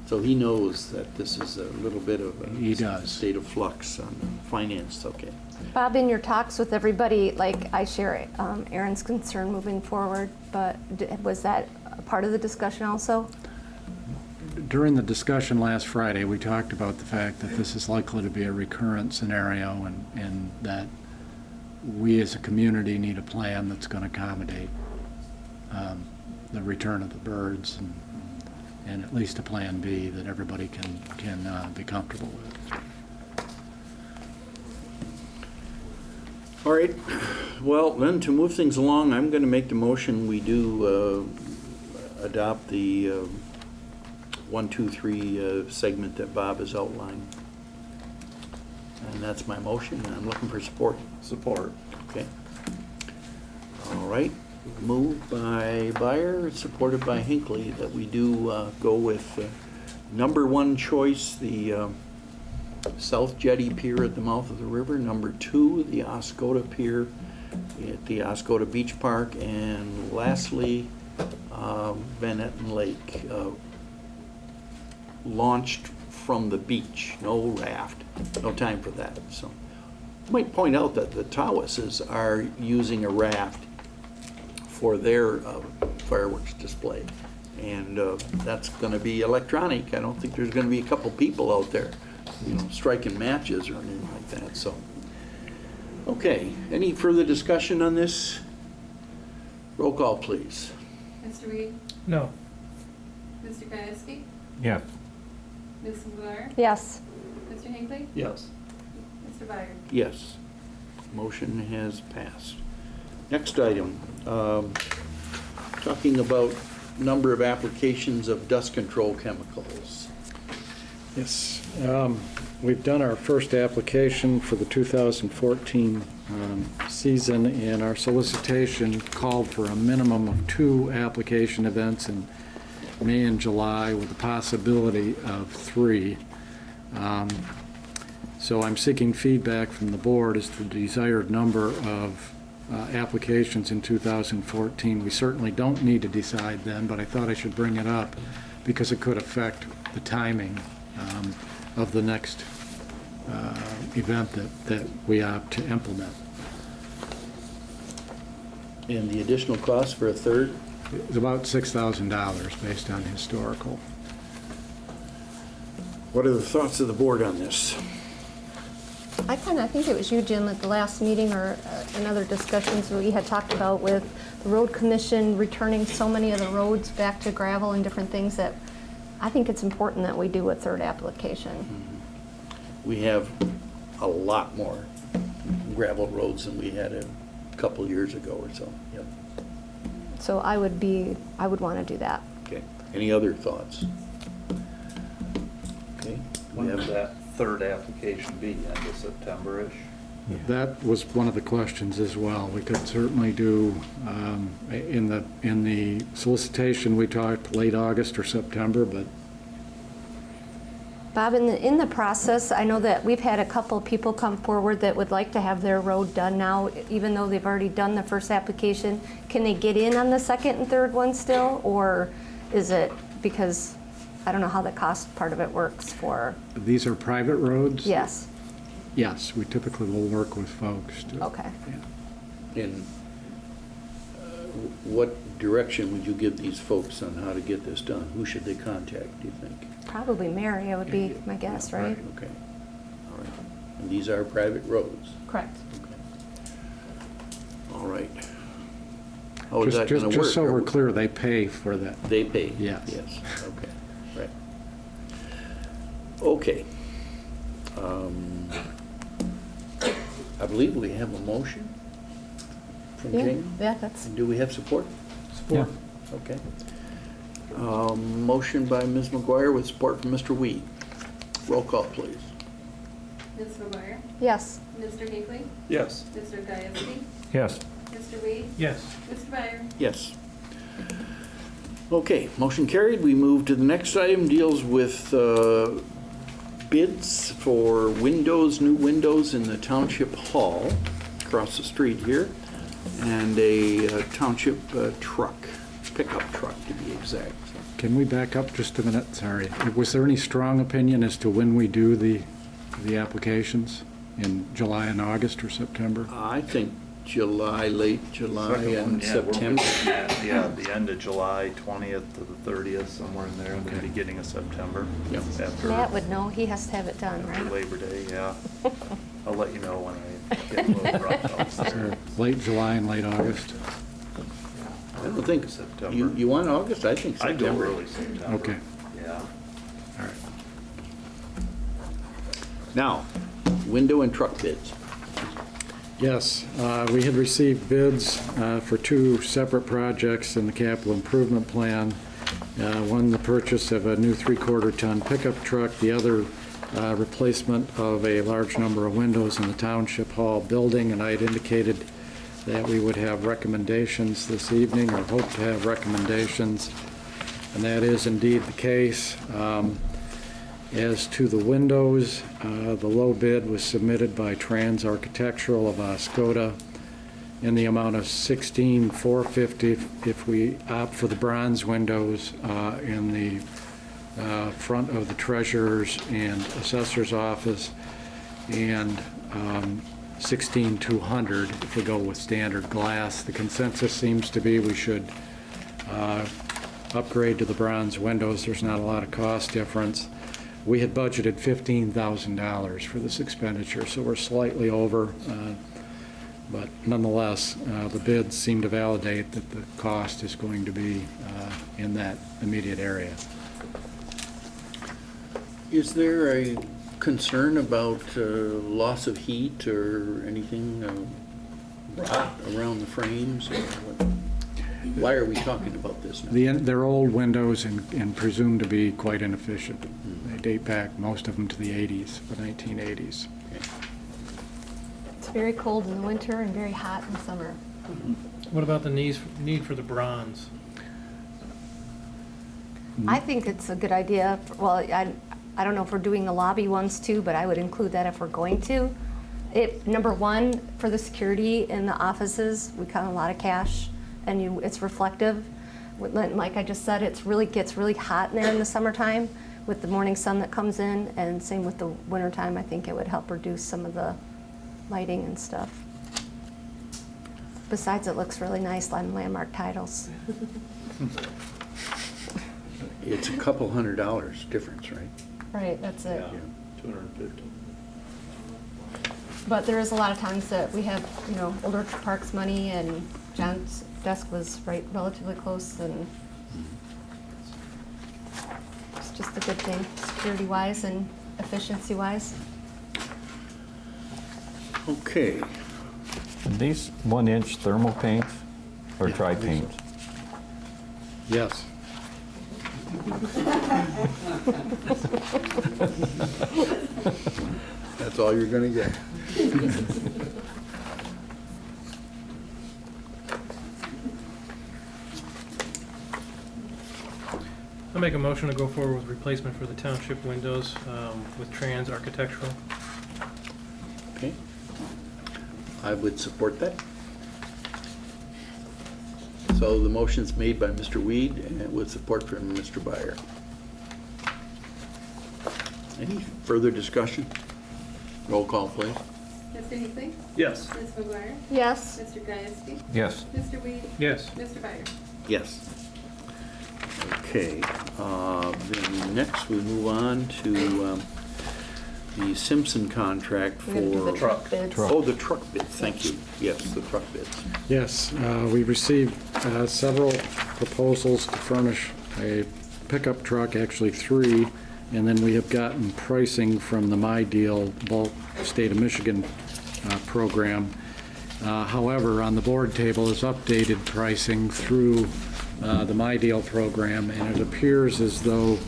So he knows that this is a little bit of a He does. state of flux on the finance, okay. Bob, in your talks with everybody, like I share Aaron's concern moving forward, but was that a part of the discussion also? During the discussion last Friday, we talked about the fact that this is likely to be a recurrent scenario and that we as a community need a plan that's going to accommodate the return of the birds and at least a plan B that everybody can be comfortable with. All right, well, then to move things along, I'm gonna make the motion, we do adopt the 1, 2, 3 segment that Bob has outlined. And that's my motion, and I'm looking for support. Support. Okay. All right, moved by Byer, supported by Hinckley, that we do go with number 1 choice, the South Jetty Pier at the mouth of the river. Number 2, the Oscoda Pier at the Oscoda Beach Park. And lastly, Van Etten Lake, launched from the beach, no raft, no time for that. So I might point out that the Tawases are using a raft for their fireworks display. And that's gonna be electronic. I don't think there's gonna be a couple people out there, you know, striking matches or anything like that, so. Okay, any further discussion on this? Roll call, please. Mr. Reed? No. Mr. Gieske? Yes. Ms. McGuire? Yes. Mr. Hinckley? Yes. Mr. Byer? Yes. Motion has passed. Next item, talking about number of applications of dust control chemicals. Yes, we've done our first application for the 2014 season, and our solicitation called for a minimum of 2 application events in May and July with the possibility of 3. So I'm seeking feedback from the board as to the desired number of applications in 2014. We certainly don't need to decide then, but I thought I should bring it up because it could affect the timing of the next event that we opt to implement. And the additional cost for a third? It's about $6,000 based on historical. What are the thoughts of the board on this? I think it was you, Jim, at the last meeting or in other discussions we had talked about with the road commission returning so many of the roads back to gravel and different things that I think it's important that we do a third application. We have a lot more gravel roads than we had a couple years ago or so. Yep. So I would want to do that. Okay. Any other thoughts? Okay. We When have would that third application be, end of September-ish? That was one of the questions as well. We could certainly do, in the solicitation, we talked late August or September, but Bob, in the process, I know that we've had a couple of people come forward that would like to have their road done now, even though they've already done the first application. Can they get in on the second and third one still, or is it, because I don't know how the cost part of it works for, These are private roads? yes, Yes, we typically will work with folks to. okay. Yeah. And what direction would you give these folks on how to get this done? Who should they contact, do you think? Probably Mary, would be my guess, right? Okay, all right. And these are private roads? Correct. Okay. All right. How is that Just- gonna work? Just so we're clear, they pay for that. They pay? Yes. Yes, okay, right. Okay. I believe we have a motion from Yeah, Jamie. yeah, that's, Do we have support? Yeah. Okay. Motion by Ms. McGuire with support from Mr. Weed. Roll call, please. Ms. McGuire? yes. Mr. Hinckley? Yes. Mr. Gieske? Yes. Mr. Weed? Yes. Mr. Byer? Yes. Okay, motion carried. We move to the next item, deals with bids for windows, new windows in the Township Hall across the street here, and a township truck, pickup truck to be exact. Can we back up just a minute? Sorry. Was there any strong opinion as to when we do the applications? In July and August or September? I think July, late July Second one, and yeah, we're September. looking at, yeah, the end of July, 20th to the 30th, somewhere in there, and the Okay. beginning of September. Yep. After Matt would know, he has to have it done, after right? Labor Day, yeah. I'll let you know when I get a little rough out So there. late July and late August? I don't think, September. you want August? I think I'd go September. early September. Okay. Yeah. All right. Now, window and truck bids. Yes, we had received bids for two separate projects in the capital improvement plan. One, the purchase of a new 3/4-ton pickup truck, the other replacement of a large number of windows in the Township Hall building, and I had indicated that we would have recommendations this evening, or hope to have recommendations, and that is indeed the case. As to the windows, the low bid was submitted by Trans Architectural of Oscoda in the amount of $16,450 if we opt for the bronze windows in the front of the treasurer's and assessor's office, and $16,200 if we go with standard glass. The consensus seems to be we should upgrade to the bronze windows. There's not a lot of cost difference. We had budgeted $15,000 for this expenditure, so we're slightly over, but nonetheless, the bids seem to validate that the cost is going to be in that immediate area. Is there a concern about loss of heat or anything rot around the frames? Or what? Why are we talking about this now? They're old windows and presumed to be quite inefficient. They date back, most of them, to the 80s, the 1980s. It's very cold in the winter and very hot in summer. What about the need for the bronze? I think it's a good idea. Well, I don't know if we're doing the lobby ones too, but I would include that if we're going to. Number one, for the security in the offices, we count a lot of cash, and it's reflective. Like I just said, gets really hot in there in the summertime with the morning sun that comes in, and same with the wintertime. I think it would help reduce some of the lighting and stuff. Besides, it looks really nice on landmark titles. It's a couple $100 difference, right? Right, that's it. Yeah, 250. But there is a lot of times that we have, older parks money, and John's desk was right relatively close, and it's just a good thing, security-wise and efficiency-wise. Okay. And these 1-inch thermal paints or Yeah, dry these are- paints? Yes. That's all you're gonna get. I'll make a motion to go forward with replacement for the township windows with Trans Architectural. Okay. I would support that. So the motion's made by Mr. Weed and with support from Mr. Byer. Any further discussion? Roll call, please. Mr. Hinckley? Yes. Ms. McGuire? Yes. Mr. Gieske? Yes. Mr. Weed? Yes. Mr. Byer? Yes. Okay, then next we move on to the Simpson contract We're gonna do the for... truck bids. Truck. Oh, the truck bids, thank you. Yes, the truck bids. Yes, we received several proposals to furnish a pickup truck, actually 3, and then we have gotten pricing from the My Deal bulk state of Michigan program. However, on the board table is updated pricing through the My Deal program, and it appears as though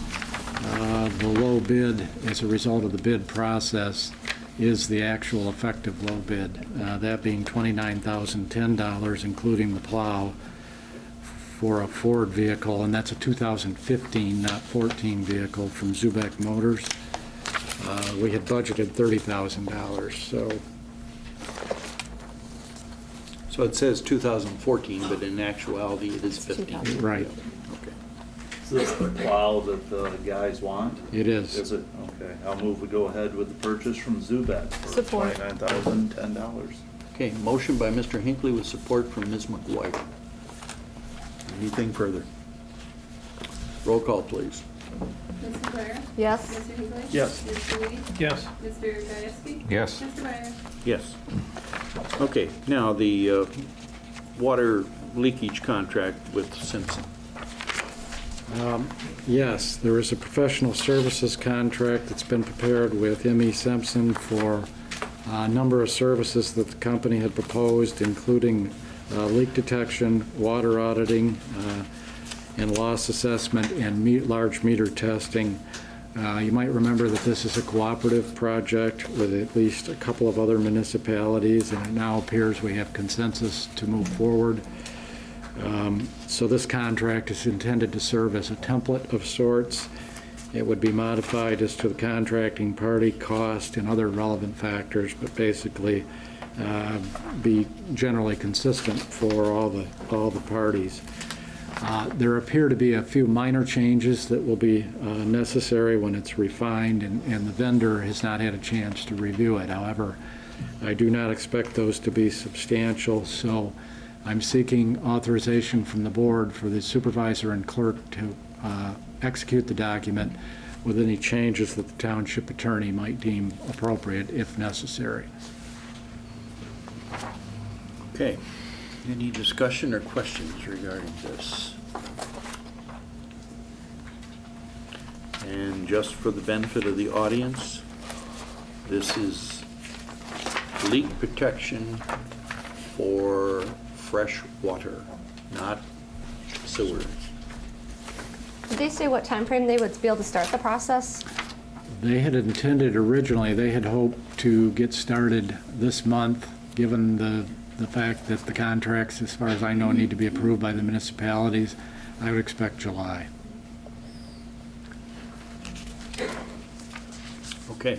the low bid, as a result of the bid process, is the actual effective low bid, that being $29,010, including the plow, for a Ford vehicle, and that's a 2015, not 14 vehicle from Zubek Motors. We had budgeted $30,000, So it says 2014, but in actuality it is 15. 2000. right, Okay. Is this the plow that the guys want? it is. Is it? Okay, I'll move we go ahead with the purchase from Zubat for Support. $29,010. Okay, motion by Mr. Hinckley with support from Ms. McGuire. Anything further? Roll call, please. Ms. McGuire? Yes. Mr. Hinckley? Yes. Mr. Weed? Yes. Mr. Gieske? Yes. Mr. Byer? Yes. Okay, now the water leakage contract with Simpson. Yes, there is a professional services contract that's been prepared with M.E. Simpson for a number of services that the company had proposed, including leak detection, water auditing, and loss assessment, and large meter testing. You might remember that this is a cooperative project with at least a couple of other municipalities, and it now appears we have consensus to move forward. So this contract is intended to serve as a template of sorts. It would be modified as to the contracting party, cost, and other relevant factors, but basically be generally consistent for all the parties. There appear to be a few minor changes that will be necessary when it's refined, and the vendor has not had a chance to review it. However, I do not expect those to be substantial, so I'm seeking authorization from the board for the supervisor and clerk to execute the document with any changes that the township attorney might deem appropriate if necessary. Okay, any discussion or questions regarding this? And just for the benefit of the audience, this is leak protection for fresh water, not sewers. Did they say what time frame they would be able to start the process? They had intended originally, they had hoped to get started this month, given the fact that the contracts, as far as I know, need to be approved by the municipalities. I would expect July. Okay.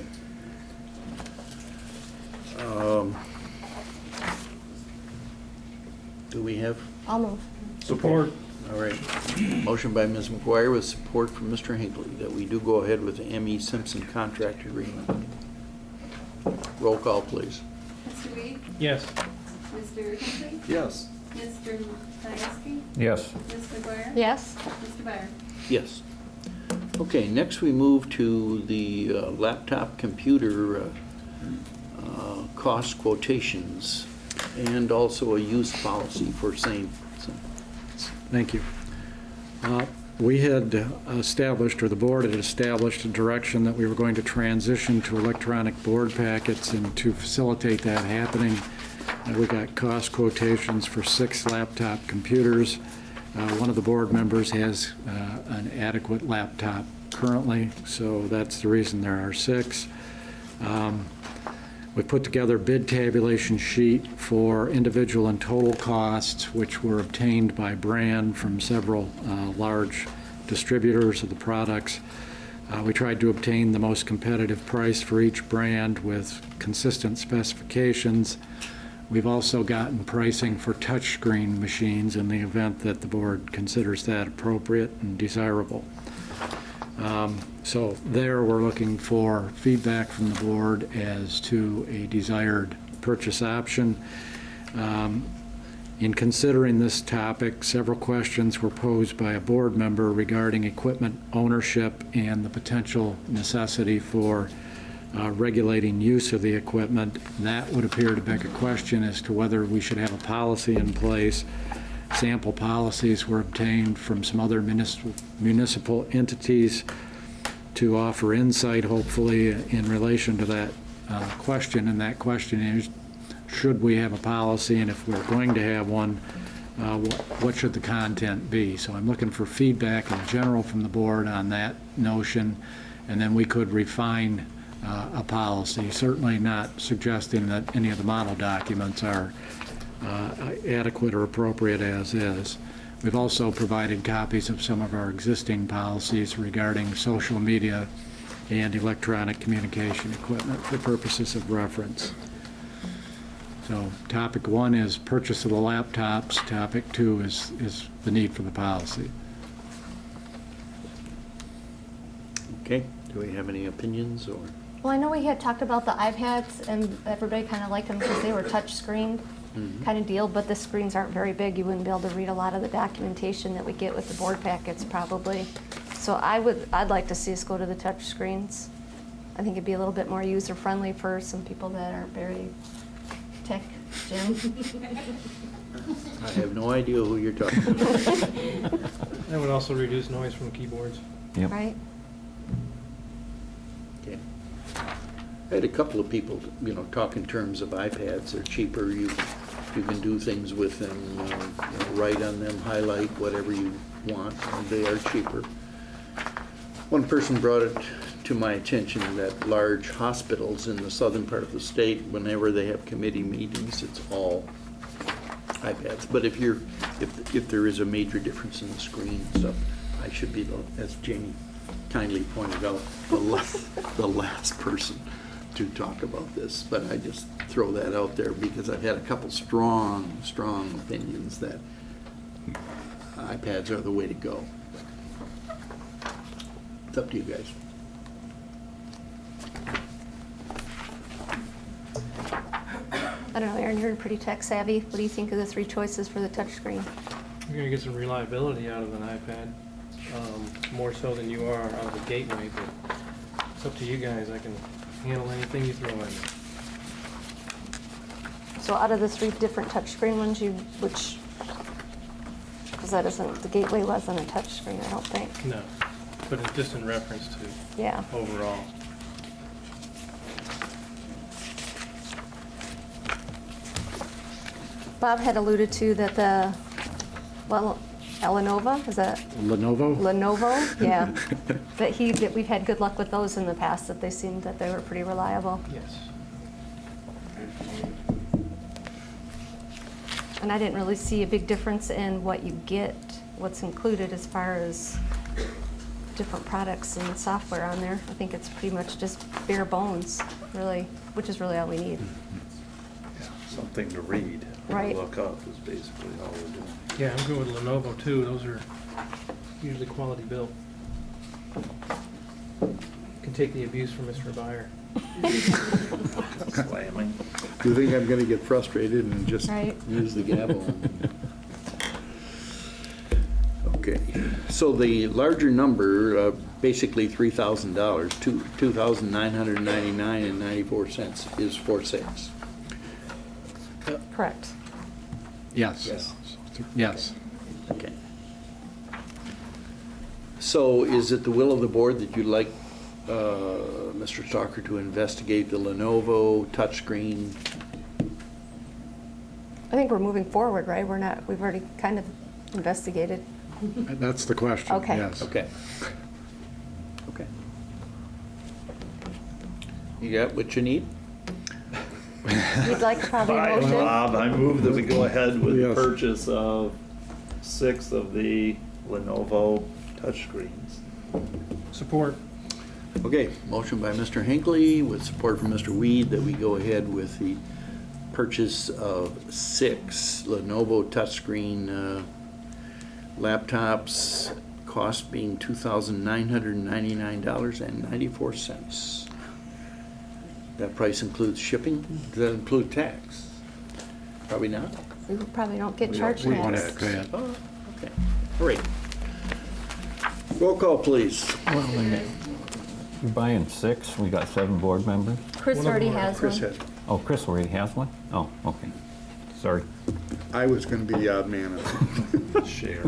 Do we have, I'll move. Support. all right, motion by Ms. McGuire with support from Mr. Hinckley that we do go ahead with the M.E. Simpson contract agreement. Roll call, please. Mr. Weed? Yes. Mr. Hinckley? Yes. Mr. Gieske? Yes. Ms. McGuire? Yes. Mr. Byer? Yes. Okay, next we move to the laptop computer cost quotations and also a use policy for same. Thank you. We had established, or the board had established, a direction that we were going to transition to electronic board packets, and to facilitate that happening, we got cost quotations for 6 laptop computers. One of the board members has an adequate laptop currently, so that's the reason there are 6. We put together a bid tabulation sheet for individual and total costs, which were obtained by brand from several large distributors of the products. We tried to obtain the most competitive price for each brand with consistent specifications. We've also gotten pricing for touchscreen machines in the event that the board considers that appropriate and desirable. So there, we're looking for feedback from the board as to a desired purchase option. In considering this topic, several questions were posed by a board member regarding equipment ownership and the potential necessity for regulating use of the equipment. That would appear to beg a question as to whether we should have a policy in place. Sample policies were obtained from some other municipal entities to offer insight, hopefully, in relation to that question. And that question is, should we have a policy, and if we're going to have one, what should the content be? So I'm looking for feedback in general from the board on that notion, and then we could refine a policy, certainly not suggesting that any of the model documents are adequate or appropriate as is. We've also provided copies of some of our existing policies regarding social media and electronic communication equipment for purposes of reference. So topic 1 is purchase of the laptops. Topic 2 is the need for the policy. Okay, do we have any opinions or? Well, I know we had talked about the iPads, and everybody kind of liked them because they were touch screen kind of deal, but the screens aren't very big. You wouldn't be able to read a lot of the documentation that we get with the board packets probably. So I'd like to see us go to the touch screens. I think it'd be a little bit more user-friendly for some people that aren't very tech, Jim. I have no idea who you're talking about. That would also reduce noise from keyboards. Yep. Right? Okay. I had a couple of people, talk in terms of iPads. They're cheaper. You can do things with them, write on them, highlight whatever you want, and they are cheaper. One person brought it to my attention that large hospitals in the southern part of the state, whenever they have committee meetings, it's all iPads. But if there is a major difference in the screen and stuff, I should be, as Jamie kindly pointed out, the last person to talk about this. But I just throw that out there because I've had a couple strong opinions that iPads are the way to go. It's up to you guys. I don't know, Aaron, you're pretty tech savvy. What do you think of the 3 choices for the touchscreen? You're gonna get some reliability out of an iPad, more so than you are out of a gateway, but it's up to you guys. I can handle anything you throw at me. So out of the 3 different touchscreen ones, which, because the gateway wasn't a touchscreen, I don't think. No, but it's just in reference to Yeah. overall. Bob had alluded to that Lenovo, is that? Lenovo? Lenovo, yeah. that we've had good luck with those in the past, that they seemed that they were pretty reliable. Yes. And I didn't really see a big difference in what you get, what's included as far as different products and software on there. I think it's pretty much just bare bones, really, which is really all we need. Yeah, something to read. Right. Look up is basically all we're doing. Yeah, I'm good with Lenovo too. Those are usually quality built. Can take the abuse from Mr. Buyer. Slamming. Do you think I'm going to get frustrated and just Right. use the gavel? Okay, so the larger number, basically $3,000, $2,999.94 is for sales. Correct. Yes. Yes. Okay. So is it the will of the board that you'd like Mr. Stalker to investigate the Lenovo touchscreen? I think we're moving forward, right? We've already kind of investigated. That's the question, Okay. yes. Okay. Okay. You got what you need? You'd like probably a Hi, motion? Bob, I move that we go ahead with the Yes. purchase of 6 of the Lenovo touchscreens. Support. Okay, motion by Mr. Hinckley with support from Mr. Weed that we go ahead with the purchase of 6 Lenovo touchscreen laptops, cost being $2,999.94. That price includes shipping? Does that include tax? Probably not. We probably don't get We charged don't- We won't tax. have to pay it. Oh, okay. All right. Roll call, please. You're buying 6, we got 7 board members. Chris One of already them are- has Chris one. has. Oh, Chris already has one? Oh, okay. Sorry. I was gonna be the odd man out. Share.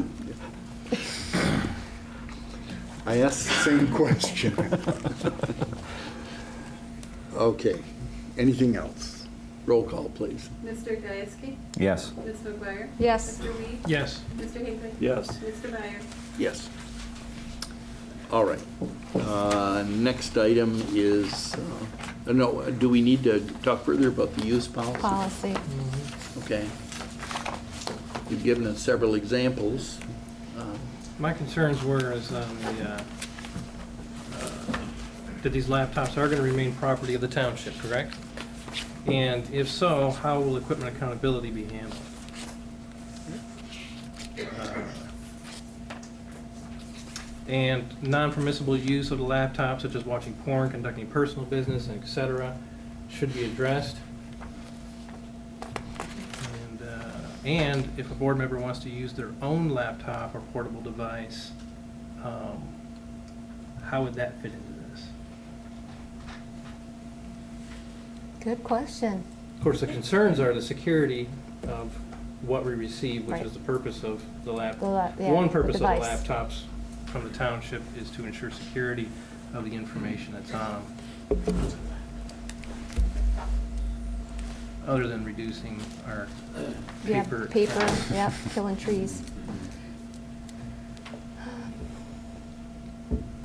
I asked the same question. Okay, anything else? Roll call, please. Mr. Gieske? Yes. Ms. McGuire? Yes. Mr. Weed? Yes. Mr. Hinckley? Yes. Mr. Byer? Yes. All right. Next item is, no, do we need to talk further about the use policy? Policy. Okay. You've given us several examples. My concerns were is on the, that these laptops are going to remain property of the township, correct? And if so, how will equipment accountability be handled? And non-permissible use of the laptop, such as watching porn, conducting personal business, and et cetera, should be addressed. And if a board member wants to use their own laptop or portable device, how would that fit into this? Good question. Of course, the concerns are the security of what we receive, which Right. is the purpose of the yeah, one the purpose of the device. laptops from the township is to ensure security of the information that's on them. Other than reducing our Yeah, paper. paper, yep, killing trees.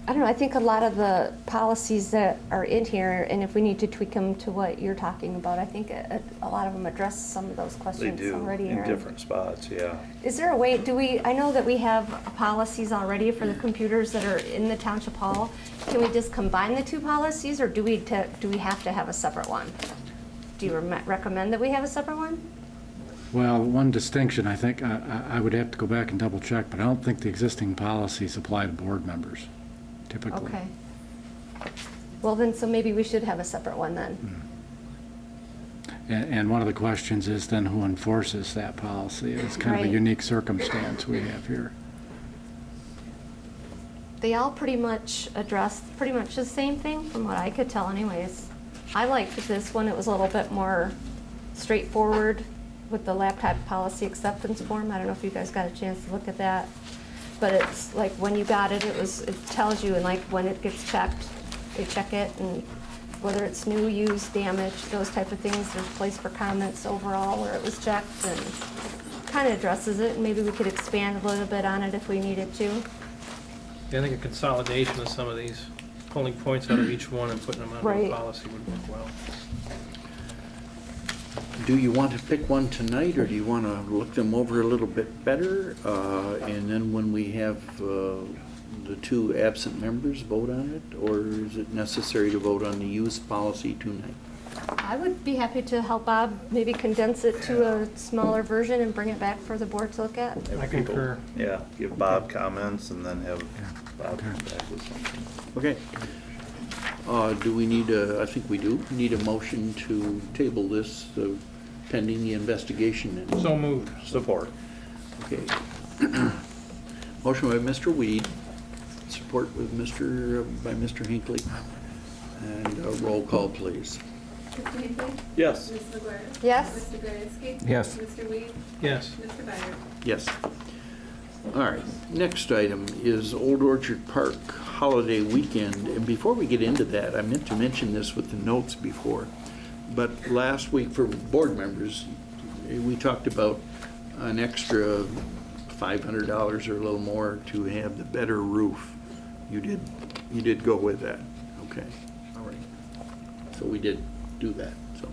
I don't know, I think a lot of the policies that are in here, and if we need to tweak them to what you're talking about, I think a lot of them address some of those They questions do, already. in Aaron. different spots, yeah. Is there a way, I know that we have policies already for the computers that are in the township hall. Can we just combine the two policies, or do we have to have a separate one? Do you recommend that we have a separate one? Well, one distinction, I think, I would have to go back and double check, but I don't think the existing policies apply to board members typically. Okay. Well, then, so maybe we should have a separate one then. And one of the questions is then who enforces that policy? It's kind of a Right. unique circumstance we have here. They all pretty much address pretty much the same thing, from what I could tell anyways. I liked this one, it was a little bit more straightforward with the laptop policy acceptance form. I don't know if you guys got a chance to look at that. But it's like when you got it, it tells you, and like when it gets checked, they check it, and whether it's new, used, damaged, those type of things. There's a place for comments overall where it was checked, and kind of addresses it, and maybe we could expand a little bit on it if we needed to. Yeah, I think a consolidation of some of these, pulling points out of each one and putting them on Right. one policy would work well. Do you want to pick one tonight, or do you want to look them over a little bit better? And then when we have the 2 absent members, vote on it? Or is it necessary to vote on the use policy tonight? I would be happy to help Bob maybe condense it to a smaller version and bring it back for the board to look at. I concur. Yeah, give Bob comments and then have Bob come back with something. Okay. Do we need I think we do, need a motion to table this pending the investigation. So moved. Support. Okay. Motion by Mr. Weed, support by Mr. Hinckley. And roll call, please. Mr. Hinckley? Yes. Ms. McGuire? Yes? Mr. Gieske? Yes. Mr. Weed? Yes. Mr. Byer? Yes. All right, next item is Old Orchard Park Holiday Weekend. And before we get into that, I meant to mention this with the notes before, but last week for board members, we talked about an extra $500 or a little more to have the better roof. You did go with that, okay, all right. So we did do that, so.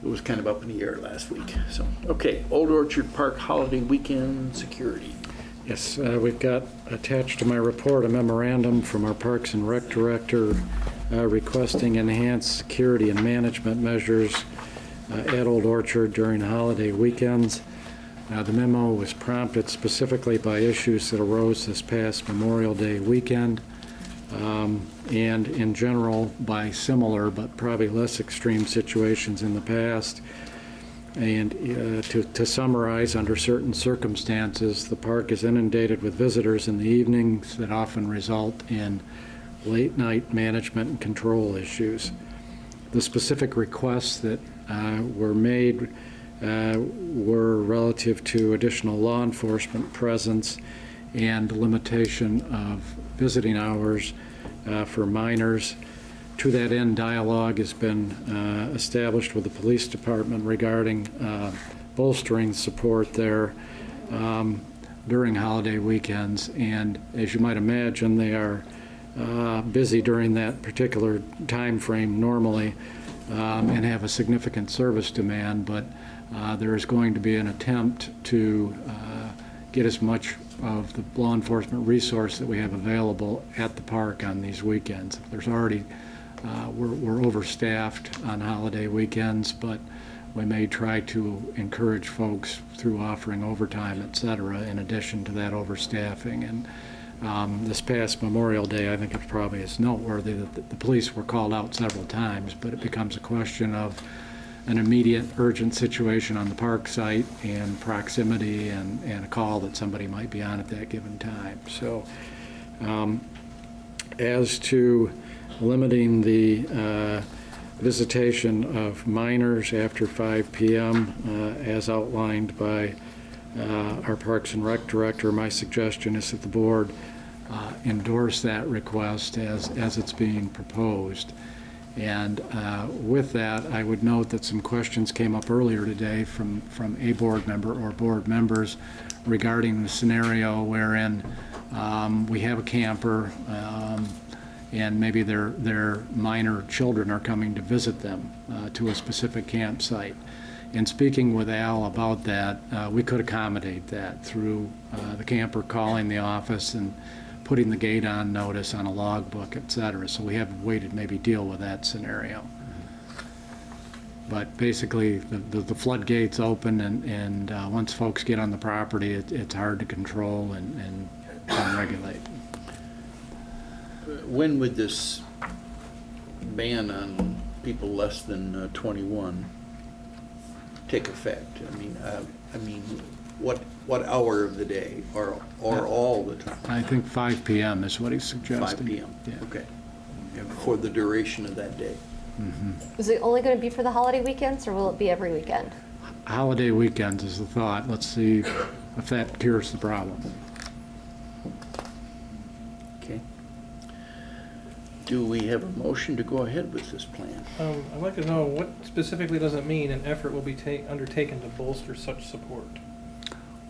It was kind of up in the air last week, so. Okay, Old Orchard Park Holiday Weekend Security. Yes, we've got attached to my report a memorandum from our Parks and Rec Director requesting enhanced security and management measures at Old Orchard during holiday weekends. The memo was prompted specifically by issues that arose this past Memorial Day weekend, and in general by similar but probably less extreme situations in the past. And to summarize, under certain circumstances, the park is inundated with visitors in the evenings that often result in late-night management and control issues. The specific requests that were made were relative to additional law enforcement presence and limitation of visiting hours for minors. To that end, dialogue has been established with the police department regarding bolstering support there during holiday weekends. And as you might imagine, they are busy during that particular time frame normally and have a significant service demand, but there is going to be an attempt to get as much of the law enforcement resource that we have available at the park on these weekends. There's already, we're overstaffed on holiday weekends, but we may try to encourage folks through offering overtime, et cetera, in addition to that overstaffing. And this past Memorial Day, I think it probably is noteworthy that the police were called out several times, but it becomes a question of an immediate urgent situation on the park site and proximity and a call that somebody might be on at that given time. So as to limiting the visitation of minors after 5 p.m. As outlined by our Parks and Rec Director, my suggestion is that the board endorse that request as it's being proposed. And with that, I would note that some questions came up earlier today from a board member or board members regarding the scenario wherein we have a camper and maybe their minor children are coming to visit them to a specific campsite. In speaking with Al about that, we could accommodate that through the camper calling the office and putting the gate on notice on a logbook, et cetera. So we have a way to maybe deal with that scenario. But basically, the floodgates open, and once folks get on the property, it's hard to control and regulate. When would this ban on people less than 21 take effect? I mean, what hour of the day, or all the time? I think 5 p.m. is what he's suggesting. 5 p.m. Yeah. Okay. And for the duration of that day. Mm-hmm. Is it only going to be for the holiday weekends, or will it be every weekend? Holiday weekends is the thought. Let's see if that cures the problem. Okay. Do we have a motion to go ahead with this plan? I'd like to know what specifically does it mean an effort will be undertaken to bolster such support?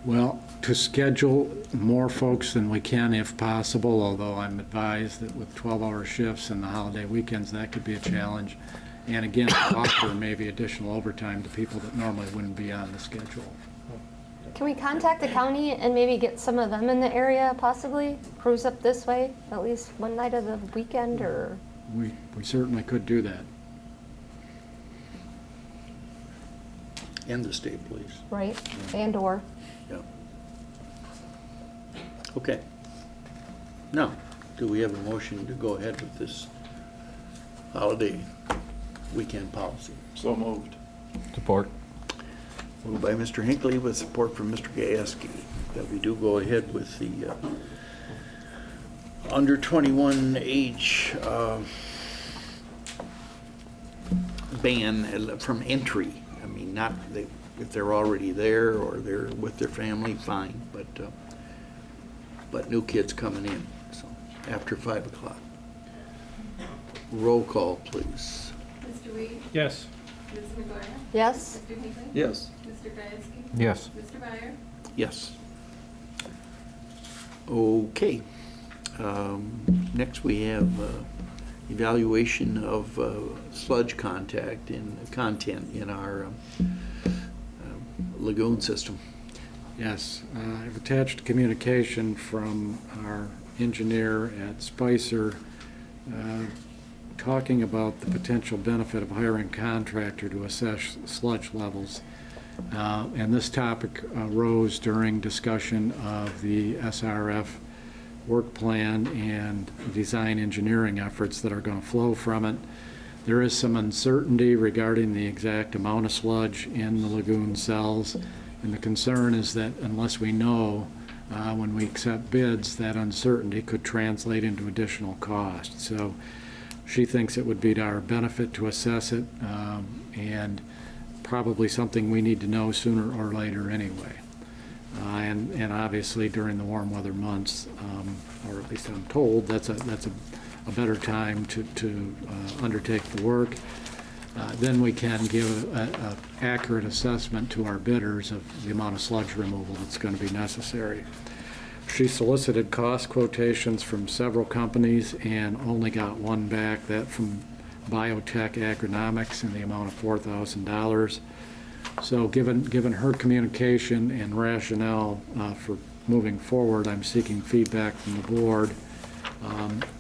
Well, to schedule more folks than we can if possible, although I'm advised that with 12-hour shifts and the holiday weekends, that could be a challenge. And again, offer maybe additional overtime to people that normally wouldn't be on the schedule. Can we contact the county and maybe get some of them in the area, possibly? Cruise up this way, at least one night of the weekend, or? We certainly could do that. And the state police. Right, and/or. Yeah. Okay. Now, do we have a motion to go ahead with this holiday weekend policy? So moved. Support. Moved by Mr. Hinckley with support from Mr. Gieske, that we do go ahead with the under 21 age ban from entry. I mean, not if they're already there or they're with their family, fine, but new kids coming in, so after 5 o'clock. Roll call, please. Mr. Reed? Yes. Ms. McGuire? Yes? Mr. Hinckley? Yes. Mr. Gieske? Yes. Mr. Byer? Yes. Okay. Next we have evaluation of sludge content in our lagoon system. Yes, I've attached communication from our engineer at Spicer talking about the potential benefit of hiring a contractor to assess sludge levels. And this topic arose during discussion of the SRF work plan and design engineering efforts that are going to flow from it. There is some uncertainty regarding the exact amount of sludge in the lagoon cells, and the concern is that unless we know when we accept bids, that uncertainty could translate into additional cost. So she thinks it would be to our benefit to assess it, and probably something we need to know sooner or later anyway. And obviously during the warm weather months, or at least I'm told, that's a better time to undertake the work. Then we can give an accurate assessment to our bidders of the amount of sludge removal that's going to be necessary. She solicited cost quotations from several companies and only got one back, that from Biotech Agronomics, in the amount of $4,000. So given her communication and rationale for moving forward, I'm seeking feedback from the board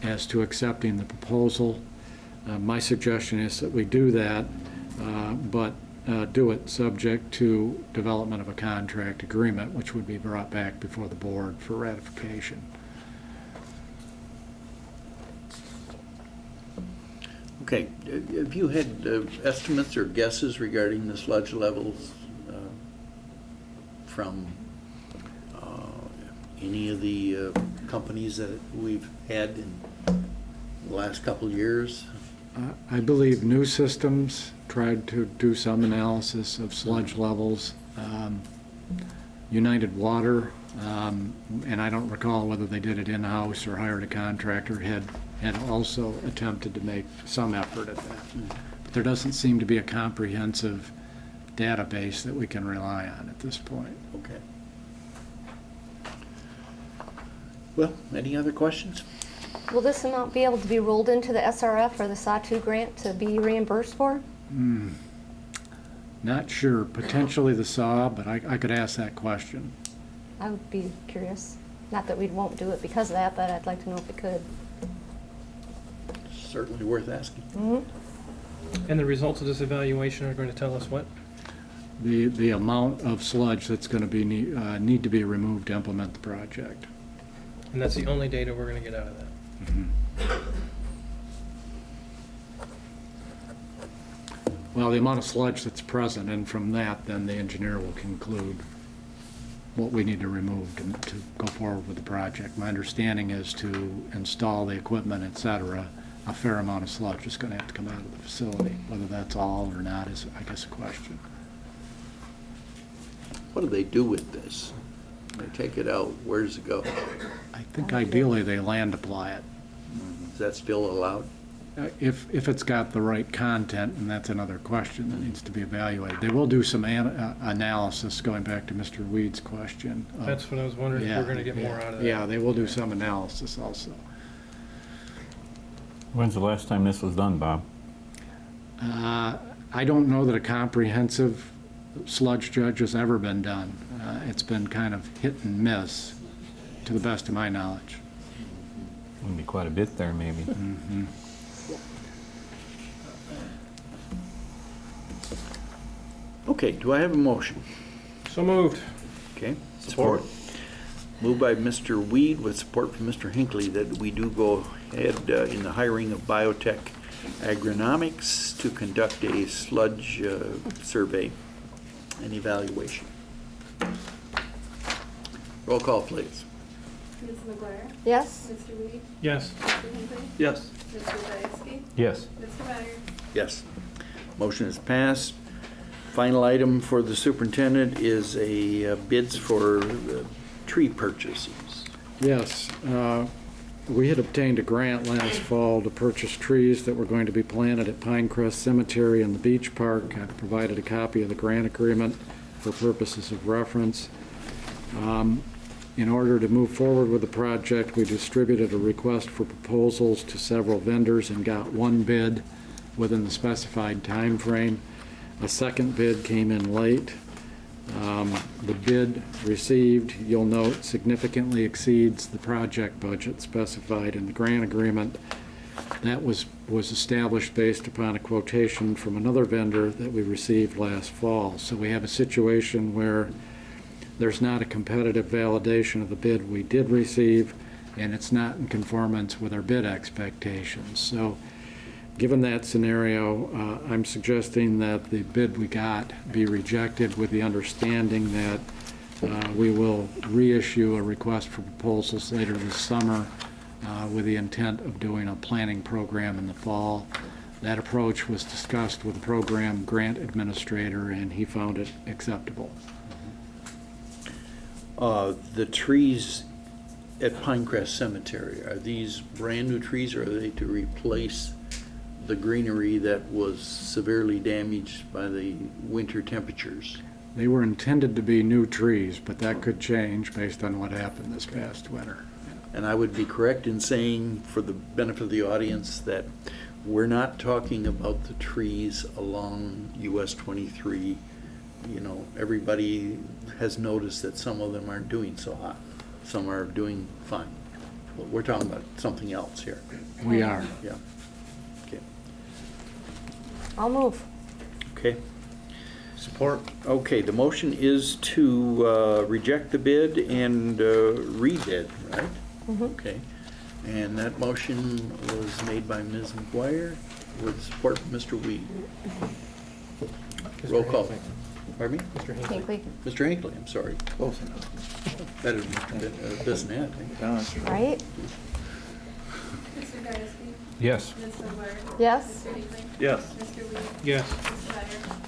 as to accepting the proposal. My suggestion is that we do that, but do it subject to development of a contract agreement, which would be brought back before the board for ratification. Okay, have you had estimates or guesses regarding the sludge levels from any of the companies that we've had in the last couple of years? I believe New Systems tried to do some analysis of sludge levels. United Water, and I don't recall whether they did it in-house or hired a contractor, had also attempted to make some effort at that. But there doesn't seem to be a comprehensive database that we can rely on at this point. Okay. Well, any other questions? Will this amount be able to be rolled into the SRF or the SAW-2 grant to be reimbursed for? Not sure. Potentially the SAW, but I could ask that question. I would be curious. Not that we won't do it because of that, but I'd like to know if we could. Certainly worth asking. Mm-hmm. And the results of this evaluation are going to tell us what? The amount of sludge that's going to be need to be removed to implement the project. And that's the only data we're going to get out of that. Well, the amount of sludge that's present, and from that, then the engineer will conclude what we need to remove to go forward with the project. My understanding is to install the equipment, et cetera, a fair amount of sludge is going to have to come out of the facility. Whether that's all or not is, I guess, a question. What do they do with this? They take it out, where does it go? I think ideally they land apply it. Is that still allowed? If it's got the right content, and that's another question that needs to be evaluated. They will do some analysis, going back to Mr. Weed's question. That's what I was wondering, if we're going to get more out of that. Yeah, they will do some analysis also. When's the last time this was done, Bob? I don't know that a comprehensive sludge judge has ever been done. It's been kind of hit and miss, to the best of my knowledge. Would be quite a bit there, maybe. Mm-hmm. Okay, do I have a motion? So moved. Okay. Support. Moved by Mr. Weed with support from Mr. Hinckley that we do go ahead in the hiring of Biotech Agronomics to conduct a sludge survey and evaluation. Roll call, please. Ms. McGuire? Yes? Mr. Weed? Yes. Mr. Hinckley? Yes. Mr. Zavisky? Yes. Mr. Byers? Yes. Motion is passed. Final item for the superintendent is a bids for tree purchases. Yes, we had obtained a grant last fall to purchase trees that were going to be planted at Pinecrest Cemetery and the Beach Park. I provided a copy of the grant agreement for purposes of reference. In order to move forward with the project, we distributed a request for proposals to several vendors and got one bid within the specified time frame. A second bid came in late. The bid received, you'll note, significantly exceeds the project budget specified in the grant agreement. That was was established based upon a quotation from another vendor that we received last fall. So we have a situation where there's not a competitive validation of the bid we did receive, and it's not in conformance with our bid expectations. So given that scenario, I'm suggesting that the bid we got be rejected with the understanding that we will reissue a request for proposals later this summer with the intent of doing a planning program in the fall. That approach was discussed with the program grant administrator, and he found it acceptable. The trees at Pinecrest Cemetery, are these brand-new trees, or are they to replace the greenery that was severely damaged by the winter temperatures? They were intended to be new trees, but that could change based on what happened this past winter. And I would be correct in saying, for the benefit of the audience, that we're not talking about the trees along US 23. You know, everybody has noticed that some of them aren't doing so hot. Some are doing fine. But we're talking about something else here. We are. Yeah. Okay. I'll move. Okay. Support. Okay, the motion is to reject the bid and rebid, right? Okay. And that motion was made by Ms. McGuire with support from Mr. Weed. Roll call. Pardon me? Mr. Hinckley. Hinckley. Mr. Hinckley, I'm sorry. Close enough. Better than Mr. Bissonnette. That's Right? Mr. Gasko? Yes. Ms. McGuire? Yes. Mr. Hinckley? Yes. Mr. Weed? Yes. Mr. Dyer?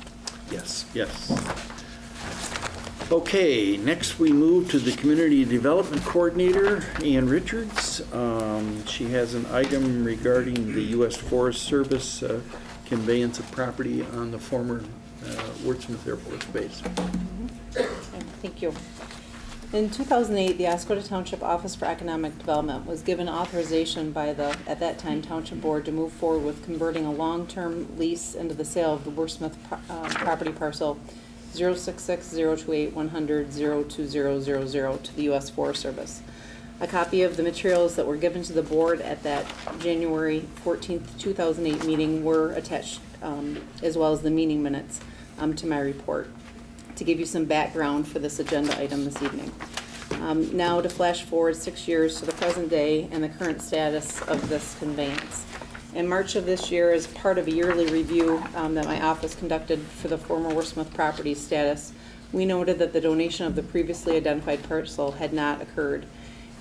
Yes, yes. Okay, next we move to the Community Development Coordinator, Ann Richards. She has an item regarding the U.S. Forest Service conveyance of property on the former Wordsmith Air Force Base. Thank you. In 2008, the Oscoda Township Office for Economic Development was given authorization by the, at that time, Township Board to move forward with converting a long-term lease into the sale of the Wordsmith property parcel 066-028-100-02000 to the U.S. Forest Service. A copy of the materials that were given to the board at that January 14th, 2008 meeting were attached, as well as the meeting minutes to my report, to give you some background for this agenda item this evening. Now to flash forward 6 years to the present day and the current status of this conveyance. In March of this year, as part of a yearly review that my office conducted for the former Wordsmith property status, we noted that the donation of the previously identified parcel had not occurred,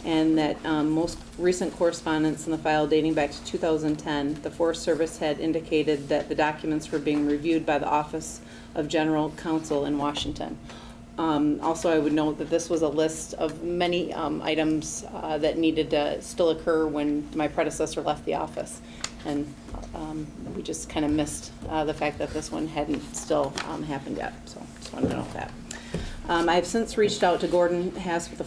and that most recent correspondence in the file dating back to 2010, the Forest Service had indicated that the documents were being reviewed by the Office of General Counsel in Washington. Also, I would note that this was a list of many items that needed to still occur when my predecessor left the office. And we just kind of missed the fact that this one hadn't still happened yet. So just wanted to note that. I've since reached out to Gordon Hass with the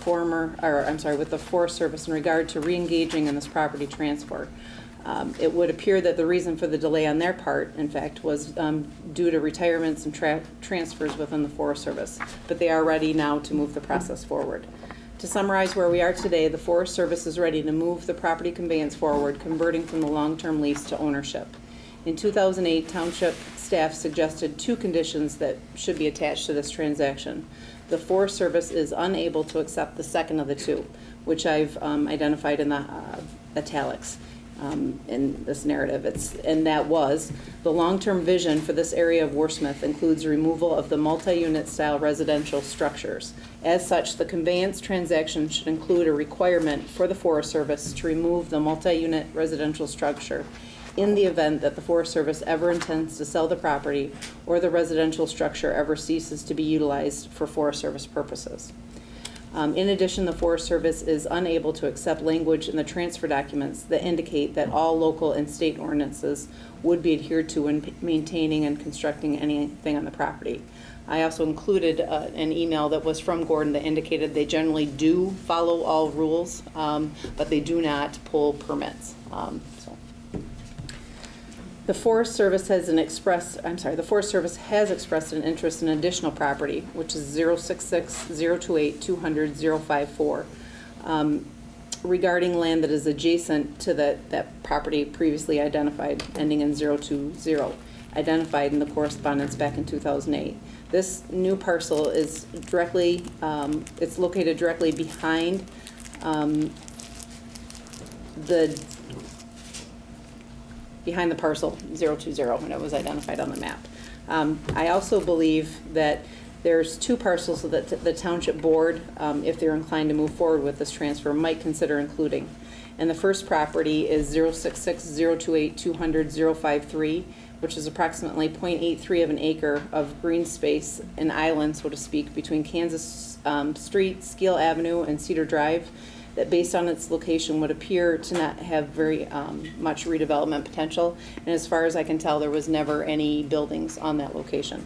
with the Forest Service in regard to re-engaging in this property transfer. It would appear that the reason for the delay on their part, in fact, was due to retirements and transfers within the Forest Service, but they are ready now to move the process forward. To summarize where we are today, the Forest Service is ready to move the property conveyance forward, converting from the long-term lease to ownership. In 2008, Township staff suggested 2 conditions that should be attached to this transaction. The Forest Service is unable to accept the second of the 2, which I've identified in the italics in this narrative. And that was, the long-term vision for this area of Wordsmith includes removal of the multi-unit style residential structures. As such, the conveyance transaction should include a requirement for the Forest Service to remove the multi-unit residential structure in the event that the Forest Service ever intends to sell the property or the residential structure ever ceases to be utilized for Forest Service purposes. In addition, the Forest Service is unable to accept language in the transfer documents that indicate that all local and state ordinances would be adhered to when maintaining and constructing anything on the property. I also included an email that was from Gordon that indicated they generally do follow all rules, but they do not pull permits. The Forest Service has expressed an interest in additional property, which is 066-028-200-054. regarding land that is adjacent to that property previously identified, ending in 020, identified in the correspondence back in 2008. This new parcel is directly, it's located directly behind the parcel 020, and it was identified on the map. I also believe that there's two parcels that the township board, if they're inclined to move forward with this transfer, might consider including. And the first property is 066-028-200-053, which is approximately 0.83 of an acre of green space, an island, so to speak, between Kansas Street, Skeel Avenue, and Cedar Drive, that based on its location would appear to not have very much redevelopment potential. And as far as I can tell, there was never any buildings on that location.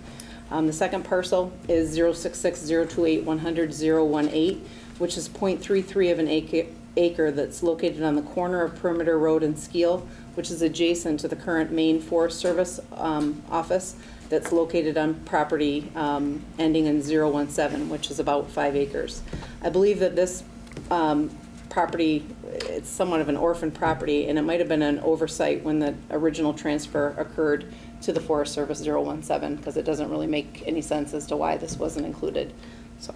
The second parcel is 066-028-100-018, which is 0.33 of an acre that's located on the corner of Perimeter Road and Skeel, which is adjacent to the current Maine Forest Service office that's located on property ending in 017, which is about 5 acres. I believe that this property, it's somewhat of an orphan property, and it might have been an oversight when the original transfer occurred to the Forest Service 017, because it doesn't really make any sense as to why this wasn't included. So,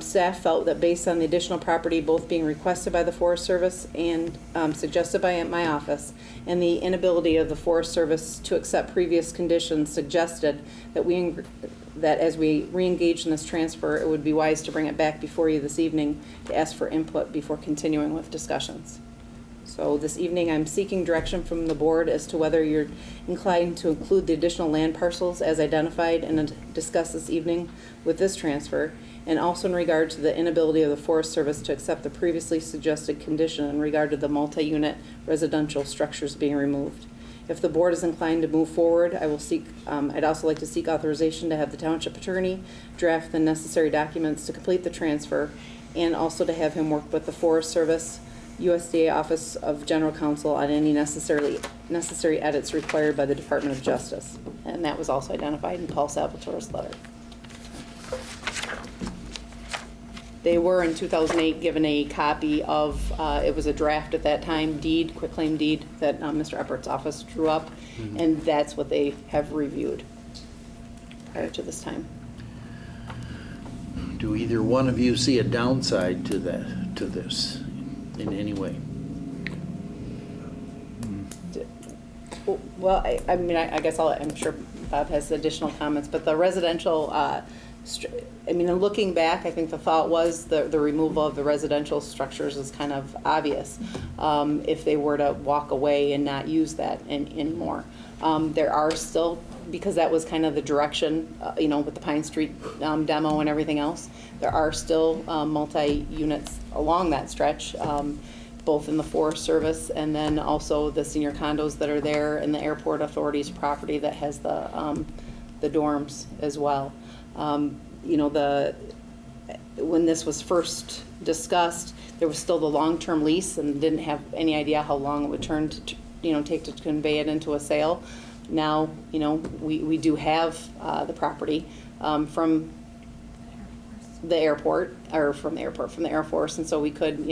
staff felt that based on the additional property both being requested by the Forest Service and suggested by my office, and the inability of the Forest Service to accept previous conditions, suggested that as we re-engage in this transfer, it would be wise to bring it back before you this evening to ask for input before continuing with discussions. So this evening, I'm seeking direction from the board as to whether you're inclined to include the additional land parcels as identified and discussed this evening with this transfer, and also in regard to the inability of the Forest Service to accept the previously suggested condition in regard to the multi-unit residential structures being removed. If the board is inclined to move forward, I will seek, I'd also like to seek authorization to have the township attorney draft the necessary documents to complete the transfer, and also to have him work with the Forest Service, USDA Office of General Counsel on any necessary edits required by the Department of Justice. And that was also identified in Paul Salvatore's letter. They were in 2008 given a copy of, it was a draft at that time, quitclaim deed that Mr. Eppert's office drew up, and that's what they have reviewed prior to this time. Do either one of you see a downside to this in any way? Well, I mean, I guess I'm sure Bob has additional comments, but the residential, I mean, in looking back, I think the thought was the removal of the residential structures is kind of obvious if they were to walk away and not use that anymore. There are still, because that was kind of the direction, with the Pine Street demo and everything else, there are still multi-units along that stretch, both in the Forest Service and then also the senior condos that are there, and the Airport Authority's property that has the dorms as well. When this was first discussed, there was still the long-term lease and didn't have any idea how long it would take to convey it into a sale. Now, we do have the property from the airport, or from the Air Force, and so we could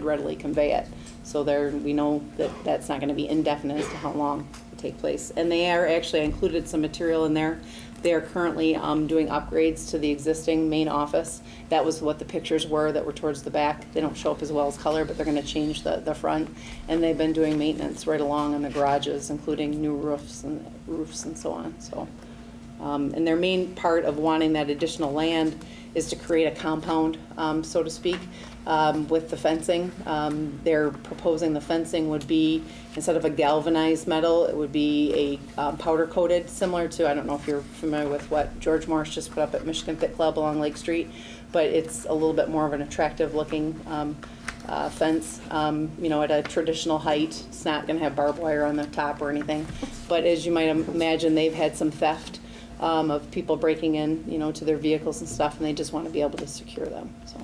readily convey it. So we know that that's not going to be indefinite as to how long it take place. And they are actually included some material in there. They are currently doing upgrades to the existing main office. That was what the pictures were that were towards the back. They don't show up as well as color, but they're going to change the front. And they've been doing maintenance right along in the garages, including new roofs and so on. So, and their main part of wanting that additional land is to create a compound, so to speak, with the fencing. They're proposing the fencing would be, instead of a galvanized metal, it would be a powder coated, similar to, I don't know if you're familiar with what George Morris just put up at Michigan Fit Club along Lake Street, but it's a little bit more of an attractive looking fence, at a traditional height. It's not going to have barbed wire on the top or anything, but as you might imagine, they've had some theft of people breaking in, to their vehicles and stuff, and they just want to be able to secure them. So,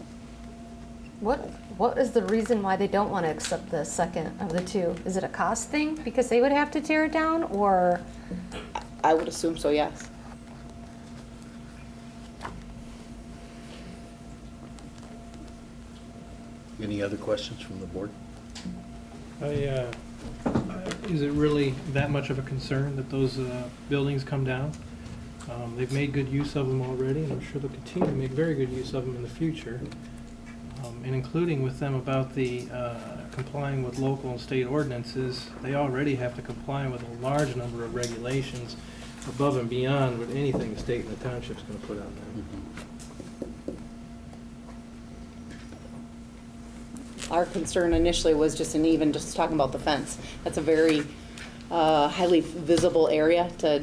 What is the reason why they don't want to accept the second of the two? Is it a cost thing because they would have to tear it down, or? I would assume so, yes. Any other questions from the board? Is it really that much of a concern that those buildings come down? They've made good use of them already, and I'm sure they'll continue to make very good use of them in the future. And including with them about the complying with local and state ordinances, they already have to comply with a large number of regulations above and beyond what anything the state and the township's going to put on them. Our concern initially was just just talking about the fence. That's a very highly visible area to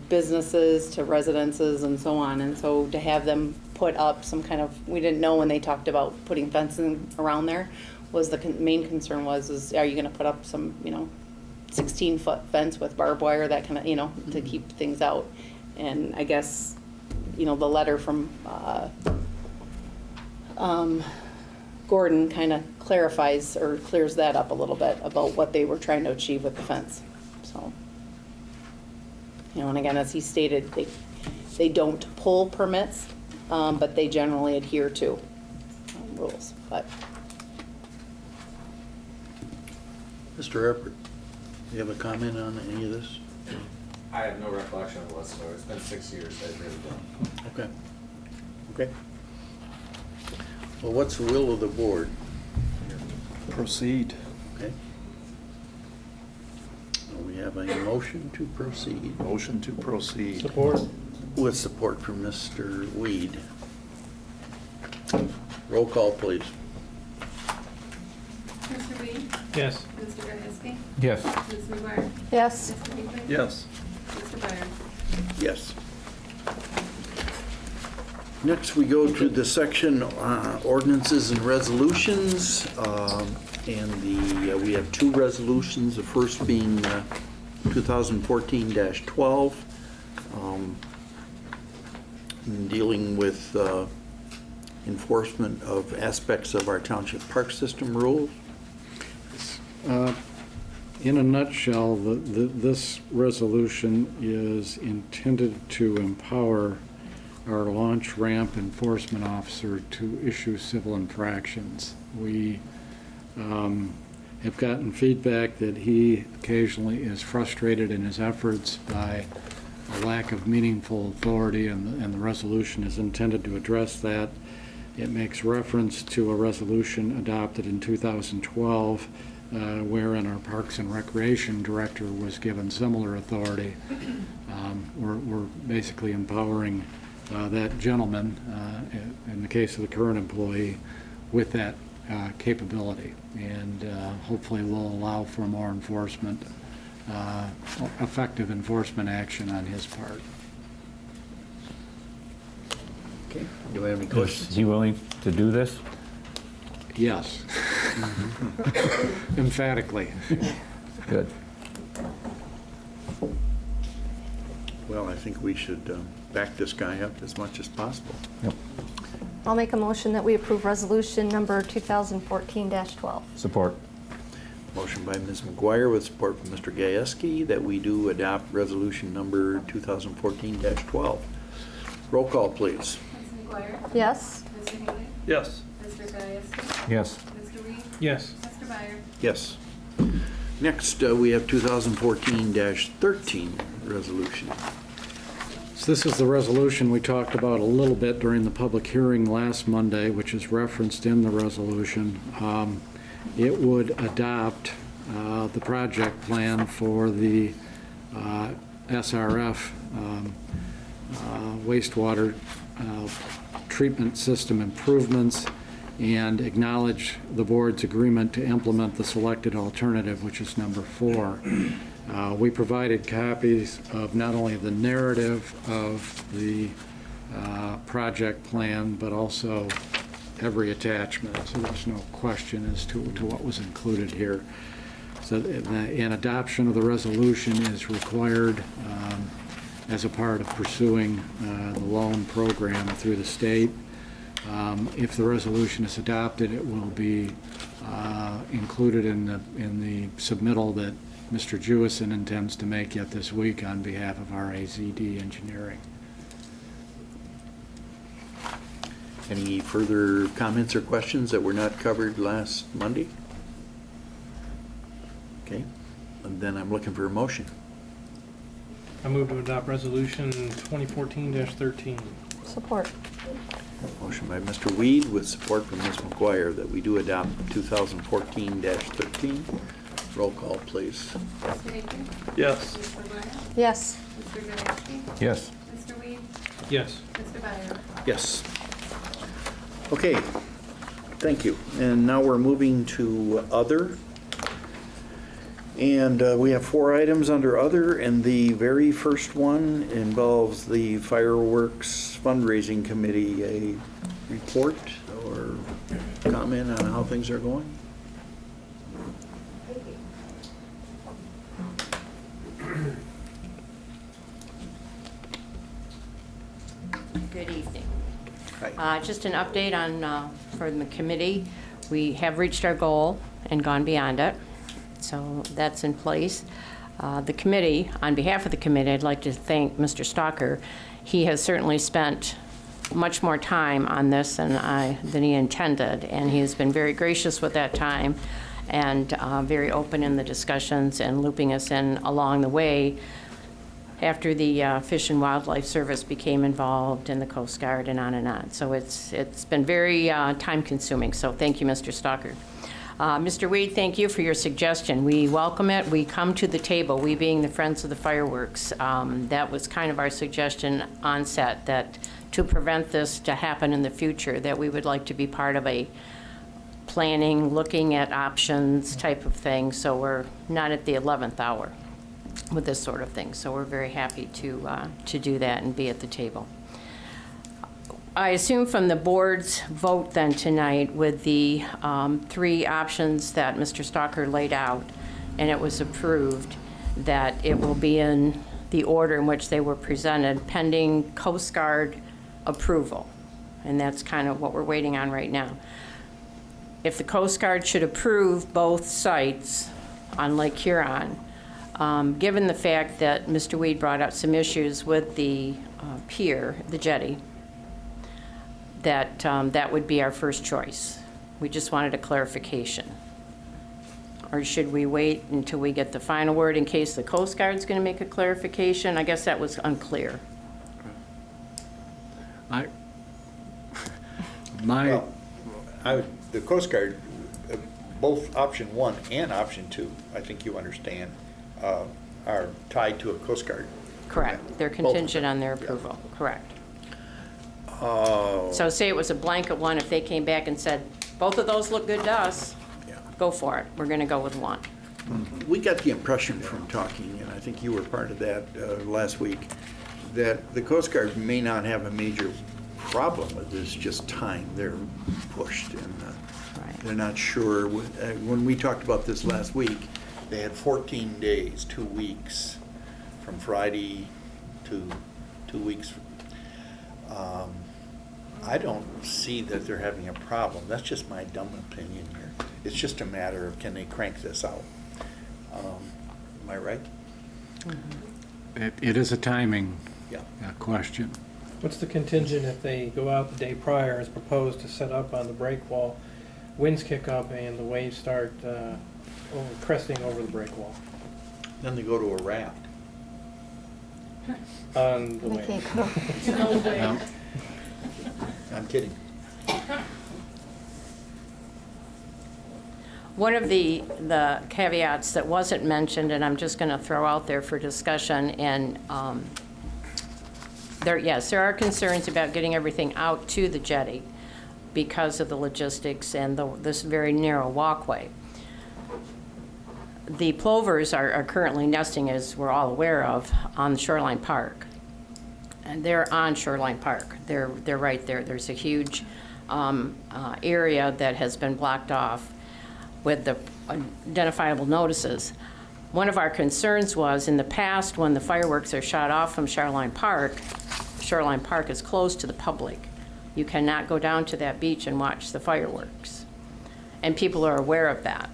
businesses, to residences and so on. And so to have them put up some kind of, we didn't know when they talked about putting fencing around there, was the main concern was, are you gonna put up some, 16-foot fence with barbed wire, that kind of, to keep things out? And I guess, the letter from Gordon kind of clarifies or clears that up a little bit about what they were trying to achieve with the fence. So, and again, as he stated, they don't pull permits, but they generally adhere to rules. But Mr. Eppert, do you have a comment on any of this? I have no recollection of it whatsoever. It's been 6 years. I really don't. Okay. Okay. Well, what's the will of the board? Proceed. Okay. Well, we have a motion to proceed. Motion to proceed. Support. With support from Mr. Weed. Roll call, please. Mr. Weed? Yes. Mr. Gajewski? Yes. Ms. McGuire? Yes. Mr. Hinckley? Yes. Mr. Byers? Yes. Next, we go to the section ordinances and resolutions. We have two resolutions, the first being 2014-12, dealing with enforcement of aspects of our township park system rules. In a nutshell, this resolution is intended to empower our launch ramp enforcement officer to issue civil infractions. We have gotten feedback that he occasionally is frustrated in his efforts by a lack of meaningful authority, and the resolution is intended to address that. It makes reference to a resolution adopted in 2012 wherein our Parks and Recreation Director was given similar authority. We're basically empowering that gentleman, in the case of the current employee, with that capability, and hopefully will allow for more enforcement, effective enforcement action on his part. Okay. Do we have any questions? Is he willing to do this? Yes. Emphatically. Good. Well, I think we should back this guy up as much as possible. Yep. I'll make a motion that we approve resolution number 2014-12. Support. Motion by Ms. McGuire with support from Mr. Gajewski that we do adopt resolution number 2014-12. Roll call, please. Ms. McGuire? Yes. Mr. Hinckley? Yes. Mr. Gajewski? Yes. Mr. Weed? Yes. Mr. Byers? Yes. Next, we have 2014-13 resolution. So this is the resolution we talked about a little bit during the public hearing last Monday, which is referenced in the resolution. It would adopt the project plan for the SRF wastewater treatment system improvements and acknowledge the board's agreement to implement the selected alternative, which is number 4. We provided copies of not only the narrative of the project plan, but also every attachment, so there's no question as to what was included here. So an adoption of the resolution is required as a part of pursuing the loan program through the state. If the resolution is adopted, it will be included in the submittal that Mr. Jewison intends to make yet this week on behalf of RAZD Engineering. Any further comments or questions that were not covered last Monday? Okay, and then I'm looking for a motion. I move to adopt resolution 2014-13. Support. Motion by Mr. Weed with support from Ms. McGuire that we do adopt 2014-13. Roll call, please. Mr. Baker? Yes. Ms. McGuire? Yes. Mr. Wojciechowski? Yes. Mr. Weed? Yes. Mr. Byer? Yes. Okay, thank you. And now we're moving to other. And we have 4 items under other, and the very first one involves the fireworks fundraising committee. A report or comment on how things are going? Good evening. Hi. Just an update on, for the committee. We have reached our goal and gone beyond it, so that's in place. The committee, on behalf of the committee, I'd like to thank Mr. Stalker. He has certainly spent much more time on this than he intended, and he has been very gracious with that time and very open in the discussions and looping us in along the way after the Fish and Wildlife Service became involved and the Coast Guard and on and on. So it's been very time-consuming, so thank you, Mr. Stalker. Mr. Wade, thank you for your suggestion. We welcome it. We come to the table, we being the Friends of the Fireworks. That was kind of our suggestion on set, that to prevent this to happen in the future, that we would like to be part of a planning, looking at options type of thing, so we're not at the 11th hour with this sort of thing. So we're very happy to do that and be at the table. I assume from the board's vote then tonight with the 3 options that Mr. Stalker laid out, and it was approved, that it will be in the order in which they were presented pending Coast Guard approval. And that's kind of what we're waiting on right now. If the Coast Guard should approve both sites on Lake Huron, given the fact that Mr. Weed brought up some issues with the pier, the jetty, that would be our first choice. We just wanted a clarification. Or should we wait until we get the final word in case the Coast Guard's going to make a clarification? I guess that was unclear. The Coast Guard, both option 1 and option 2, I think you understand, are tied to a Coast Guard. Correct. They're contingent on their approval. Yeah. Correct. So say it was a blanket one, if they came back and said, both of those look good to us, go for it. We're going to go with one. We got the impression from talking, and I think you were part of that last week, that the Coast Guard may not have a major problem with this, just time. They're pushed, and they're not sure. When we talked about this last week, they had 14 days, 2 weeks, from Friday to 2 weeks. I don't see that they're having a problem. That's just my dumb opinion here. It's just a matter of, can they crank this out? Am I right? It is a timing Yeah. question. What's the contingent if they go out the day prior as proposed to set up on the break wall, winds kick up and the waves start cresting over the break wall? Then they go to a raft. On the They way. can't go. No way. Yeah. I'm kidding. One of the caveats that wasn't mentioned, and I'm just going to throw out there for discussion, and there are concerns about getting everything out to the jetty because of the logistics and this very narrow walkway. The plovers are currently nesting, as we're all aware of, on Shoreline Park. And they're on Shoreline Park. They're right there. There's a huge area that has been blocked off with the identifiable notices. One of our concerns was, in the past, when the fireworks are shot off from Shoreline Park is closed to the public. You cannot go down to that beach and watch the fireworks. And people are aware of that.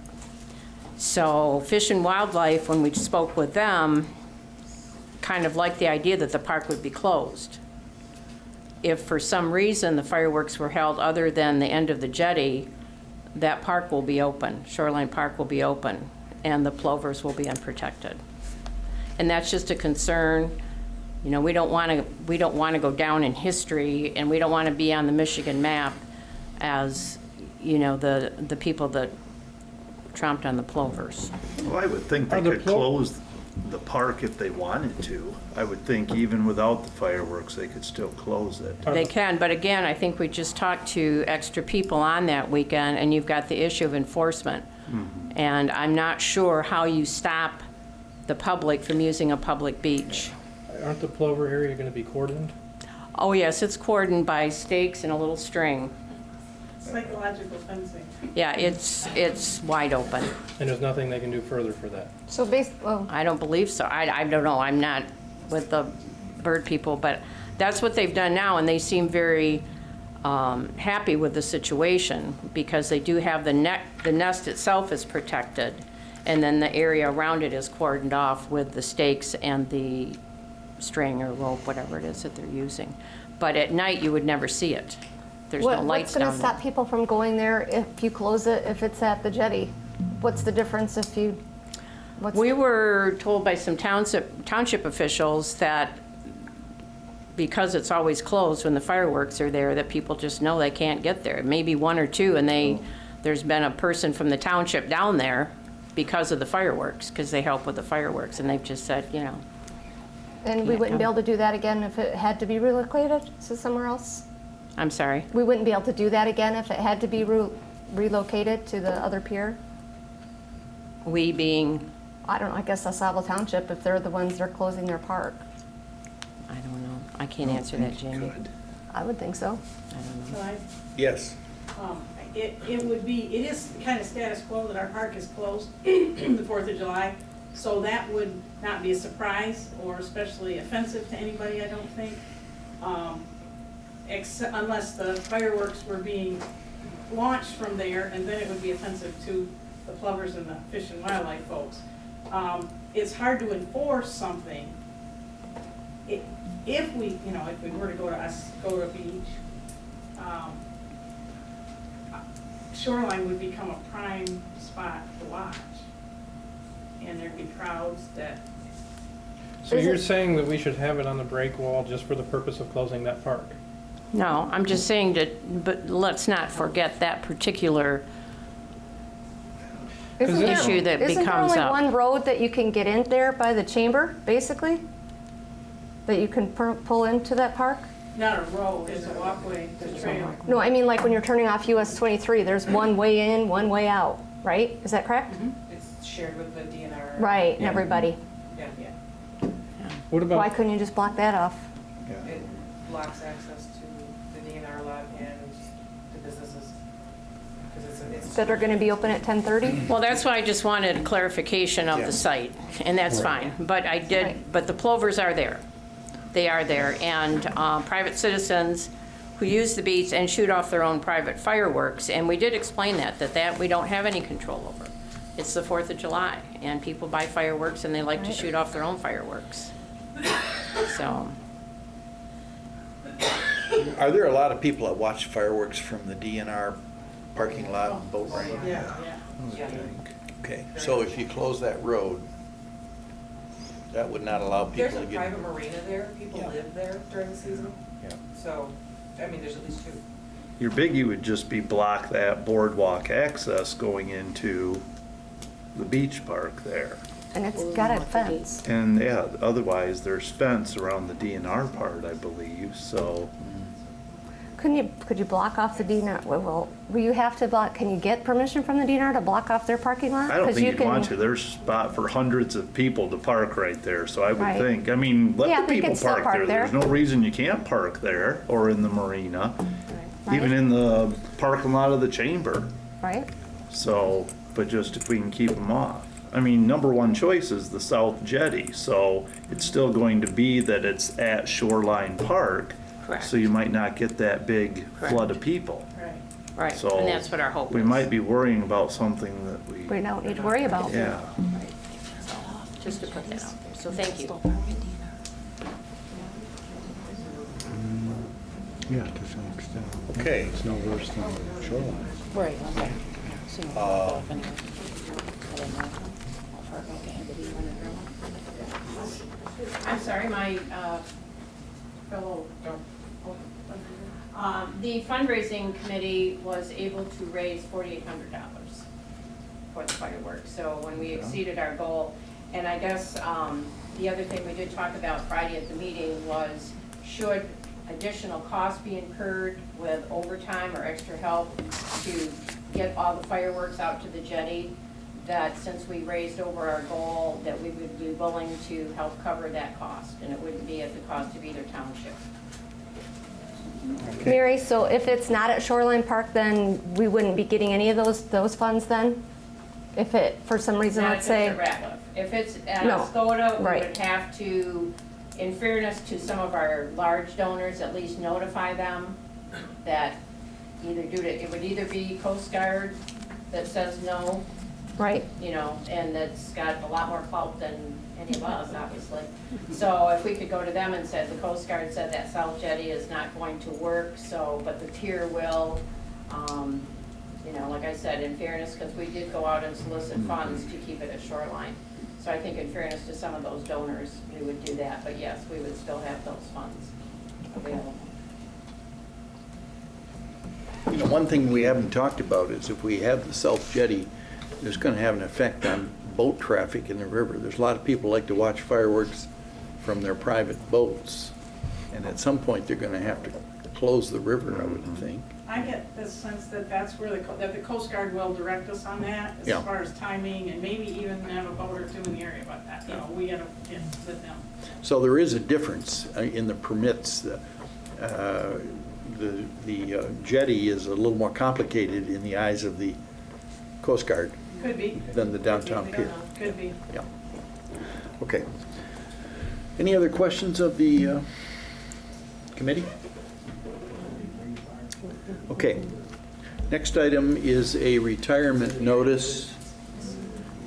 So Fish and Wildlife, when we spoke with them, kind of liked the idea that the park would be closed. if for some reason the fireworks were held other than the end of the jetty, that park will be open, Shoreline Park will be open, and the plovers will be unprotected. And that's just a concern. You know, we don't want to go down in history, and we don't want to be on the Michigan map as, you know, the people that tromped on the plovers. Well, I would think they could close the park if they wanted to. I would think even without the fireworks, they could still close it. They can, but again, I think we just talked to extra people on that weekend, and you've got the issue of enforcement. And I'm not sure how you stop the public from using a public beach. Aren't the Plover area going to be cordoned? Oh, yes, it's cordoned by stakes and a little string. Psychological fencing. Yeah, it's wide open. And there's nothing they can do further for that? So well, I don't believe so. I don't know. I'm not with the bird people, but that's what they've done now, and they seem very happy with the situation because they do have the nest itself is protected, and then the area around it is cordoned off with the stakes and the string or rope, whatever it is that they're using. But at night, you would never see it. There's no lights what's going down to there. stop people from going there if you close it, if it's at the jetty? What's the difference if you, We were told by some township officials that because it's always closed when the fireworks are there, that people just know they can't get there. Maybe one or two, and there's been a person from the township down there because of the fireworks, because they help with the fireworks, and they've just said, you know. and we wouldn't be able to do that again if it had to be relocated to somewhere else? I'm sorry. We wouldn't be able to do that again if it had to be relocated to the other pier? We being, I don't know, I guess Oscoda Township, if they're the ones that are closing their park. I don't know. I can't answer that, Jamie. I would think so. I don't know. Yes. It would be, it is kind of status quo that our park is closed the 4th of July, so that would not be a surprise or especially offensive to anybody, I don't think. Unless the fireworks were being launched from there, and then it would be offensive to the plovers and the fish and wildlife folks. It's hard to enforce something. If we were to go to Oscoda Beach, Shoreline would become a prime spot to watch. And there'd be crowds that. So you're saying that we should have it on the break wall just for the purpose of closing that park? No, I'm just saying but let's not forget that particular issue that becomes up. Isn't there only one road that you can get in there by the chamber, basically? That you can pull into that park? Not a road, it's a walkway, it's a trail. No, I mean like when you're turning off US 23, there's one way in, one way out, right? Is that correct? It's shared with the DNR. Right, and everybody. Yeah. What Why about, couldn't you just block that off? It blocks access to the DNR lot and the businesses. Because it's. That are going to be open at 10:30? Well, that's why I just wanted clarification of the site, and that's fine. But but the plovers are there. They are there, and private citizens who use the beach and shoot off their own private fireworks, and we did explain that we don't have any control over. It's the 4th of July, and people buy fireworks, and they like to shoot off their own fireworks. So, Are there a lot of people that watch fireworks from the DNR parking lot and boat ramp? Yeah. Okay, so if you close that road, that would not allow people There's to a get. private marina there, people Yeah. live there during the season, Yeah. so, I mean, there's at least two. Your biggie would just be block that boardwalk access going into the beach park there. And it's got a fence. And yeah, otherwise there's fence around the DNR part, I believe, so. Could you block off the DNR? Well, will you have to block, can you get permission from the DNR to block off their parking lot? I don't 'Cause think you you'd can- want to. There's a spot for hundreds of people to park right there, so I would Right. think, I mean, Yeah, let the they people can still park park there. there. There's no reason you can't park there or in the marina, even Right. in the parking lot of the chamber. Right? So, but just if we can keep them off. I mean, number one choice is the South Jetty, so it's still going to be that it's at Shoreline Park. Correct. So you might not get that big flood of people. Right. right, So and that's what our hope is. we might be worrying about something that We don't need to worry about. yeah. Just to put that out there, so thank you. Yeah, to some extent. Okay. It's no worse than shoreline. Right, okay. I'm sorry, my fellow, the fundraising committee was able to raise $4,800 for the fireworks. So when we exceeded our goal, and I guess the other thing we did talk about Friday at the meeting was, should additional costs be incurred with overtime or extra help to get all the fireworks out to the jetty, that since we raised over our goal, that we would be willing to help cover that cost, and it wouldn't be at the cost of either township. Mary, so if it's not at Shoreline Park, then we wouldn't be getting any of those funds then? If it, for some reason, Not let's say. if it's at Ratliff. If it's at No, Oscoda, we right. would have to, in fairness to some of our large donors, at least notify them that it would either be Coast Guard that says no, Right, you know, and that's got a lot more clout than any of us, obviously. So if we could go to them and said, the Coast Guard said that South Jetty is not going to work, so, but the pier will, you know, like I said, in fairness, because we did go out and solicit funds to keep it at Shoreline. So I think in fairness to some of those donors, we would do that, but yes, we would still have those funds available. You know, one thing we haven't talked about is if we have the South Jetty, it's going to have an effect on boat traffic in the river. There's a lot of people like to watch fireworks from their private boats, and at some point, they're going to have to close the river, I would think. I get the sense that that's where that the Coast Guard will direct us on that, as Yeah. far as timing, and maybe even have a boat or two in the area about that, you know, we gotta get with them. So there is a difference in the permits. The jetty is a little more complicated in the eyes of the Coast Guard Could be. than the downtown We don't pier. know. Could be. Yeah. Okay. Any other questions of the committee? Okay. Next item is a retirement notice.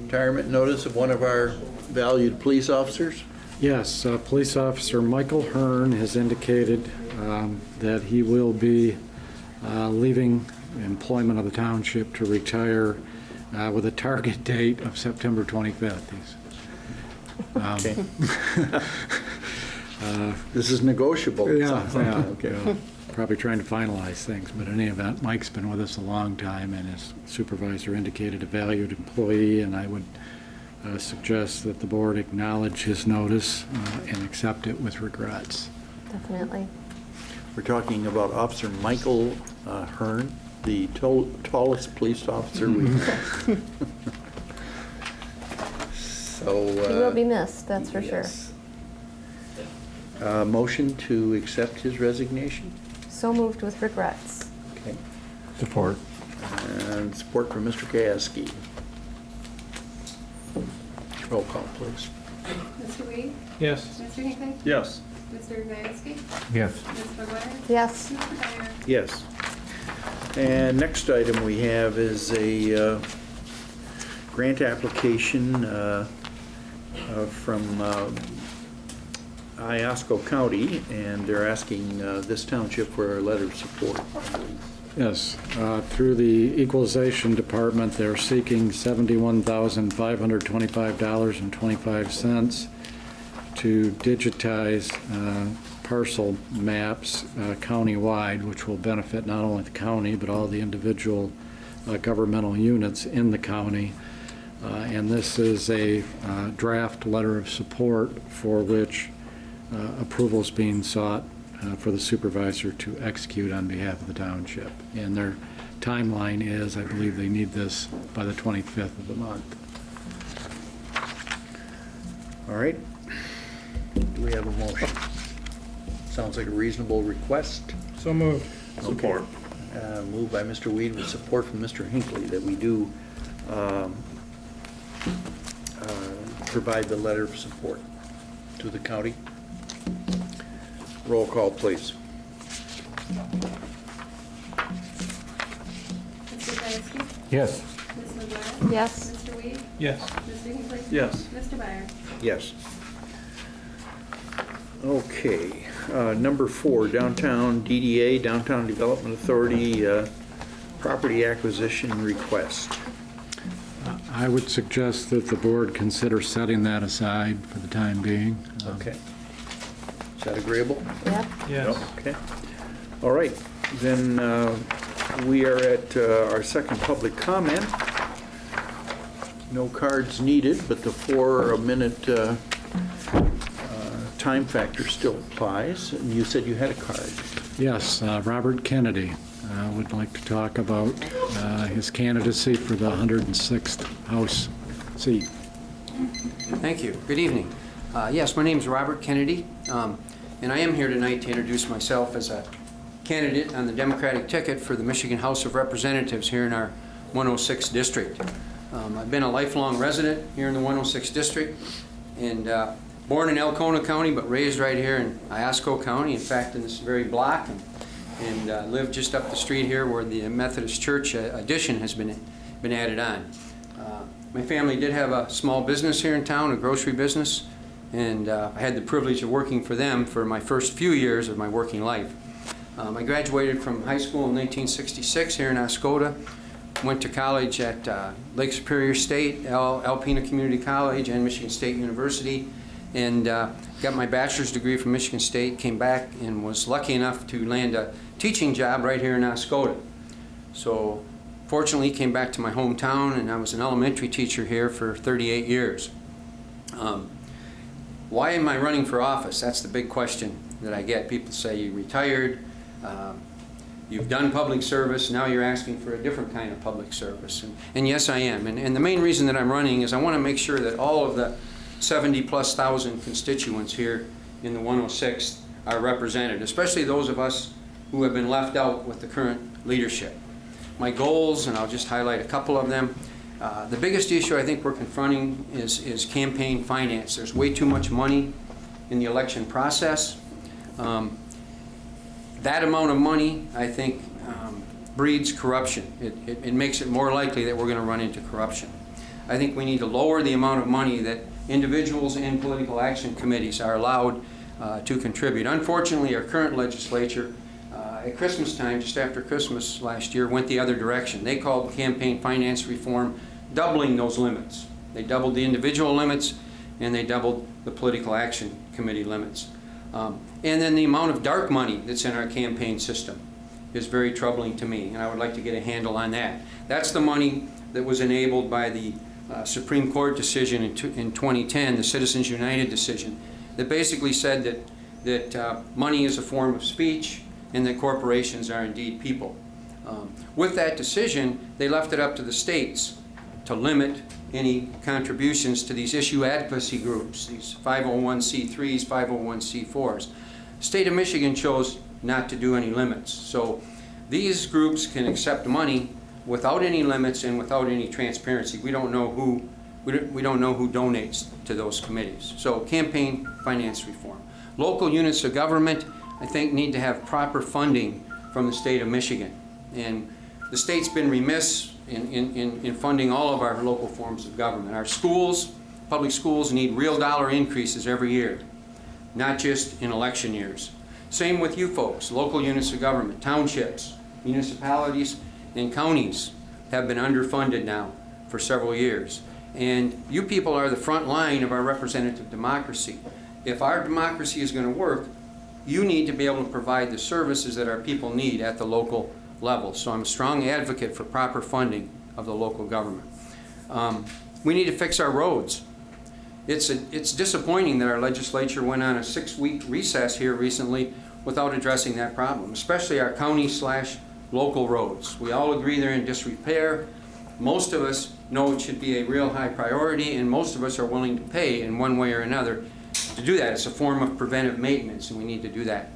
Retirement notice of one of our valued police officers. Yes, Police Officer Michael Hearn has indicated that he will be leaving employment of the township to retire with a target date of September 25th. Okay. This is negotiable. it sounds like. Yeah, probably trying to finalize things, but in any event, Mike's been with us a long time, and his supervisor indicated a valued employee, and I would suggest that the board acknowledge his notice and accept it with regrets. definitely. We're talking about Officer Michael Hearn, the tallest police officer we have. So. He will be missed, that's for sure. yes. Motion to accept his resignation? So moved with regrets. Okay. Support. And support from Mr. Gasky. Roll call, please. Mr. Weed? Yes. Mr. Hinckley? Yes. Mr. Zayatsky? Yes. Ms. McGuire? Yes, Mr. Dyer? Yes. And next item we have is a grant application from Oscoda County, and they're asking this township for a letter of support. Yes, through the Equalization Department, they're seeking $71,525.25 to digitize parcel maps countywide, which will benefit not only the county, but all the individual governmental units in the county. And this is a draft letter of support for which approval is being sought for the supervisor to execute on behalf of the township. And their timeline is, I believe they need this by the 25th of the month. All right. Do we have a motion? Sounds like a reasonable request. So moved. Support. Moved by Mr. Weed with support from Mr. Hinckley that we do provide the letter of support to the county. Roll call, please. Mr. Zayatsky? Yes. Ms. McGuire? yes. Mr. Weed? Yes. Mr. Hinckley? Yes. Mr. Dyer? Yes. Okay. number 4, Downtown DDA, Downtown Development Authority, property acquisition request. I would suggest that the board consider setting that aside for the time being. Okay. Is that agreeable? Yep. Yes. Okay. All right, then we are at our second public comment. No cards needed, but the 4-minute time factor still applies. And you said you had a card. Yes, Robert Kennedy would like to talk about his candidacy for the 106th House seat. Thank you. Good evening. Yes, my name is Robert Kennedy, and I am here tonight to introduce myself as a candidate on the Democratic ticket for the Michigan House of Representatives here in our 106 district. I've been a lifelong resident here in the 106 district, and born in Elkona County, but raised right here in Oscoda County, in fact, in this very block, and live just up the street here where the Methodist Church addition has been added on. My family did have a small business here in town, a grocery business, and I had the privilege of working for them for my first few years of my working life. I graduated from high school in 1966 here in Oscoda, went to college at Lake Superior State, Alpena Community College, and Michigan State University, and got my bachelor's degree from Michigan State, came back and was lucky enough to land a teaching job right here in Oscoda. So fortunately came back to my hometown, and I was an elementary teacher here for 38 years. Why am I running for office? That's the big question that I get. People say you retired, you've done public service, now you're asking for a different kind of public service. And yes, I am. And the main reason that I'm running is I want to make sure that all of the 70+ thousand constituents here in the 106 are represented, especially those of us who have been left out with the current leadership. My goals, and I'll just highlight a couple of them. The biggest issue I think we're confronting is campaign finance. There's way too much money in the election process. That amount of money, I think, breeds corruption. It makes it more likely that we're going to run into corruption. I think we need to lower the amount of money that individuals and political action committees are allowed to contribute. Unfortunately, our current legislature, at Christmas time, just after Christmas last year, went the other direction. They called campaign finance reform doubling those limits. They doubled the individual limits, and they doubled the political action committee limits. And then the amount of dark money that's in our campaign system is very troubling to me, and I would like to get a handle on that. That's the money that was enabled by the Supreme Court decision in 2010, the Citizens United decision, that basically said that money is a form of speech and that corporations are indeed people. With that decision, they left it up to the states to limit any contributions to these issue advocacy groups, these 501c3s, 501c4s. The state of Michigan chose not to do any limits. So these groups can accept money without any limits and without any transparency. We don't know who donates to those committees. So campaign finance reform. Local units of government, I think, need to have proper funding from the state of Michigan. And the state's been remiss in funding all of our local forms of government. Our schools, public schools, need real dollar increases every year, not just in election years. Same with you folks, local units of government, townships, municipalities, and counties have been underfunded now for several years. And you people are the front line of our representative democracy. If our democracy is going to work, you need to be able to provide the services that our people need at the local level. So I'm a strong advocate for proper funding of the local government. We need to fix our roads. It's disappointing that our legislature went on a 6-week recess here recently without addressing that problem, especially our county/local roads. We all agree they're in disrepair. Most of us know it should be a real high priority, and most of us are willing to pay in one way or another to do that. It's a form of preventive maintenance, and we need to do that.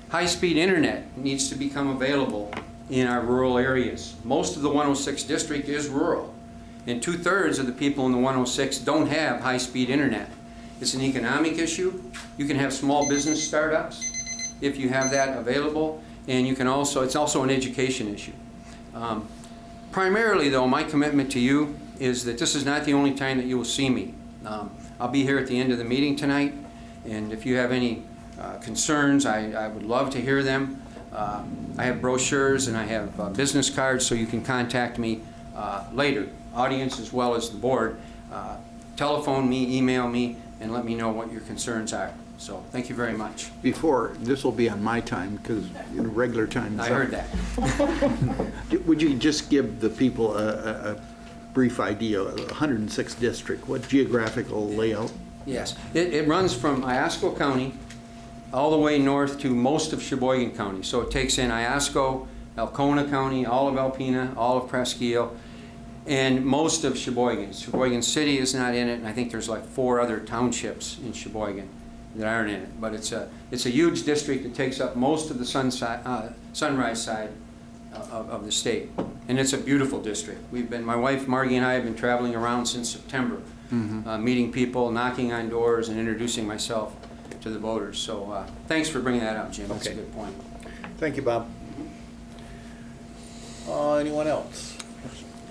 High-speed internet needs to become available in our rural areas. Most of the 106 district is rural, and 2/3 of the people in the 106 don't have high-speed internet. It's an economic issue. You can have small business startups if you have that available, and you can also, it's also an education issue. Primarily, though, my commitment to you is that this is not the only time that you will see me. I'll be here at the end of the meeting tonight, and if you have any concerns, I would love to hear them. I have brochures and I have business cards, so you can contact me later, audience as well as the board. Telephone me, email me, and let me know what your concerns are. So thank you very much. Before, this will be on my time, because regular time is I up. heard that. Would you just give the people a brief idea, 106th District, what geographical layout? Yes, it runs from Iosco County all the way north to most of Sheboygan County. So it takes in Iosco, Alcona County, all of Alpena, all of Presque Isle, and most of Sheboygan. Sheboygan City is not in it, and I think there's like 4 other townships in Sheboygan that aren't in it. But it's a huge district that takes up most of the sunrise side of the state. And it's a beautiful district. My wife Margie and I have been traveling around since September, meeting people, knocking on doors, and introducing myself to the voters. So thanks for bringing that up, Jim. That's a good point. Thank you, Bob. Anyone else?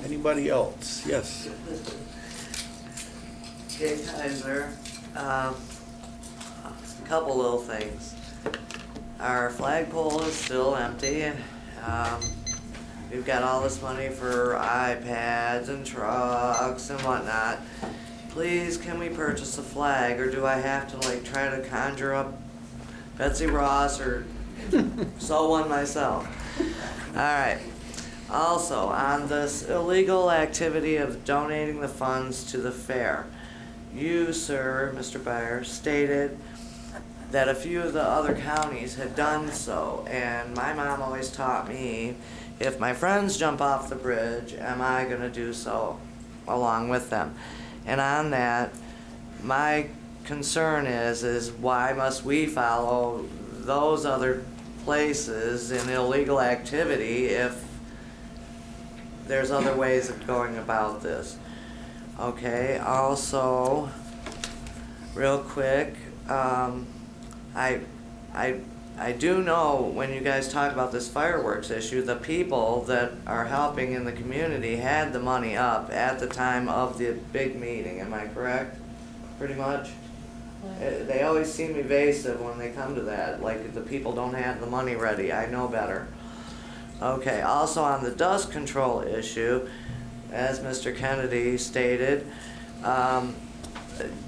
Anybody else? Yes. Okay, Kaiser, a couple little things. Our flagpole is still empty. We've got all this money for iPads and trucks and whatnot. Please, can we purchase a flag, or do I have to like try to conjure up Betsy Ross or sew one myself? All right. Also, on this illegal activity of donating the funds to the fair, you, sir, Mr. Beyer, stated that a few of the other counties had done so, and my mom always taught me, if my friends jump off the bridge, am I going to do so along with them? And on that, my concern is why must we follow those other places in illegal activity if there's other ways of going about this? Okay, also, real quick, I do know when you guys talk about this fireworks issue, the people that are helping in the community had the money up at the time of the big meeting, am I correct? Pretty much? They always seem evasive when they come to that, like the people don't have the money ready. I know better. Okay, also on the dust control issue, as Mr. Kennedy stated,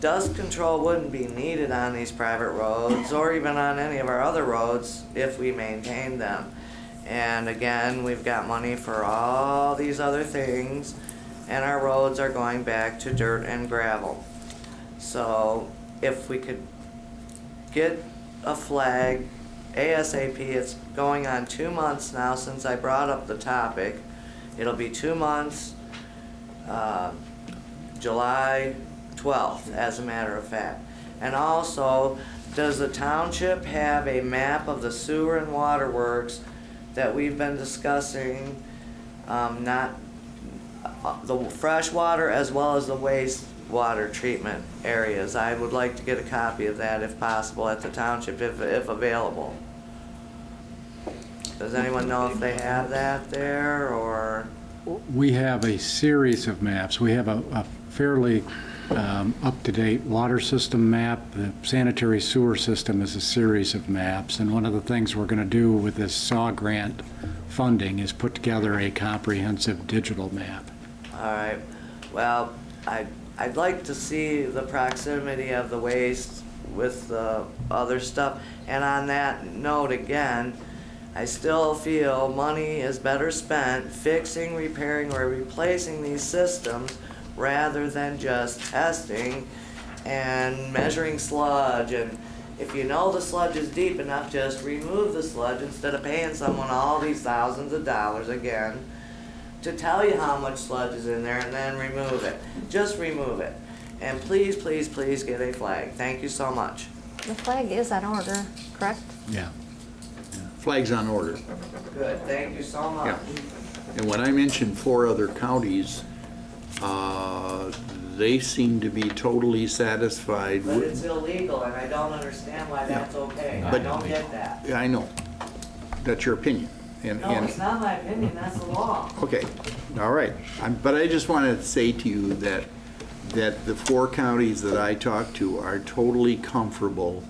dust control wouldn't be needed on these private roads or even on any of our other roads if we maintained them. And again, we've got money for all these other things, and our roads are going back to dirt and gravel. So if we could get a flag ASAP, it's going on 2 months now since I brought up the topic. It'll be 2 months, July 12th, as a matter of fact. And also, does the township have a map of the sewer and water works that we've been discussing, not the fresh water as well as the wastewater treatment areas? I would like to get a copy of that if possible at the township, if available. Does anyone know if they have that there, or? We have a series of maps. We have a fairly up-to-date water system map. The sanitary sewer system is a series of maps, and one of the things we're going to do with this SAW grant funding is put together a comprehensive digital map. All right. Well, I'd like to see the proximity of the waste with the other stuff. And on that note, again, I still feel money is better spent fixing, repairing, or replacing these systems rather than just testing and measuring sludge. And if you know the sludge is deep enough, just remove the sludge instead of paying someone all these thousands of dollars again to tell you how much sludge is in there and then remove it. Just remove it. And please, please, please get a flag. Thank you so much. The flag is on order, correct? Yeah. Flag's on order. Good, thank you so much. Yeah. And when I mentioned 4 other counties, they seem to be totally satisfied But with. it's illegal, and I don't understand why that's okay. I But- don't get that. I know. That's your opinion. And, No, it's not my opinion, that's the law. okay, all right. But I just wanted to say to you that the 4 counties that I talked to are totally comfortable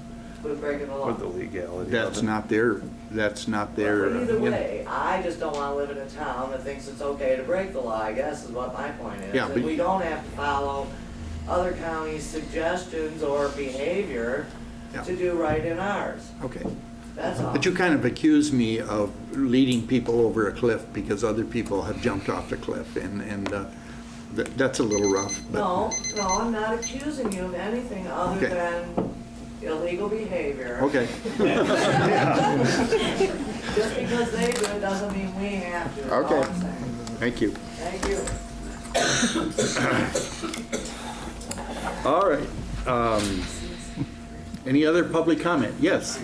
with breaking the law. With the legality of That's it. not their, that's not their. But either you know. way, I just don't wanna live in a town that thinks it's okay to break the law, I guess is what my point is. Yeah, And but- we don't have to follow other counties' suggestions or behavior Yeah. to do right in ours. Okay. That's all. But you kind of accuse me of leading people over a cliff because other people have jumped off the cliff, and that's a little rough. But No, I'm not accusing you of anything other Okay. than illegal behavior. Okay. Just because they do it doesn't mean we have to, is all Okay. I'm saying. Thank you. Thank you. All right. Any other public comment? Yes.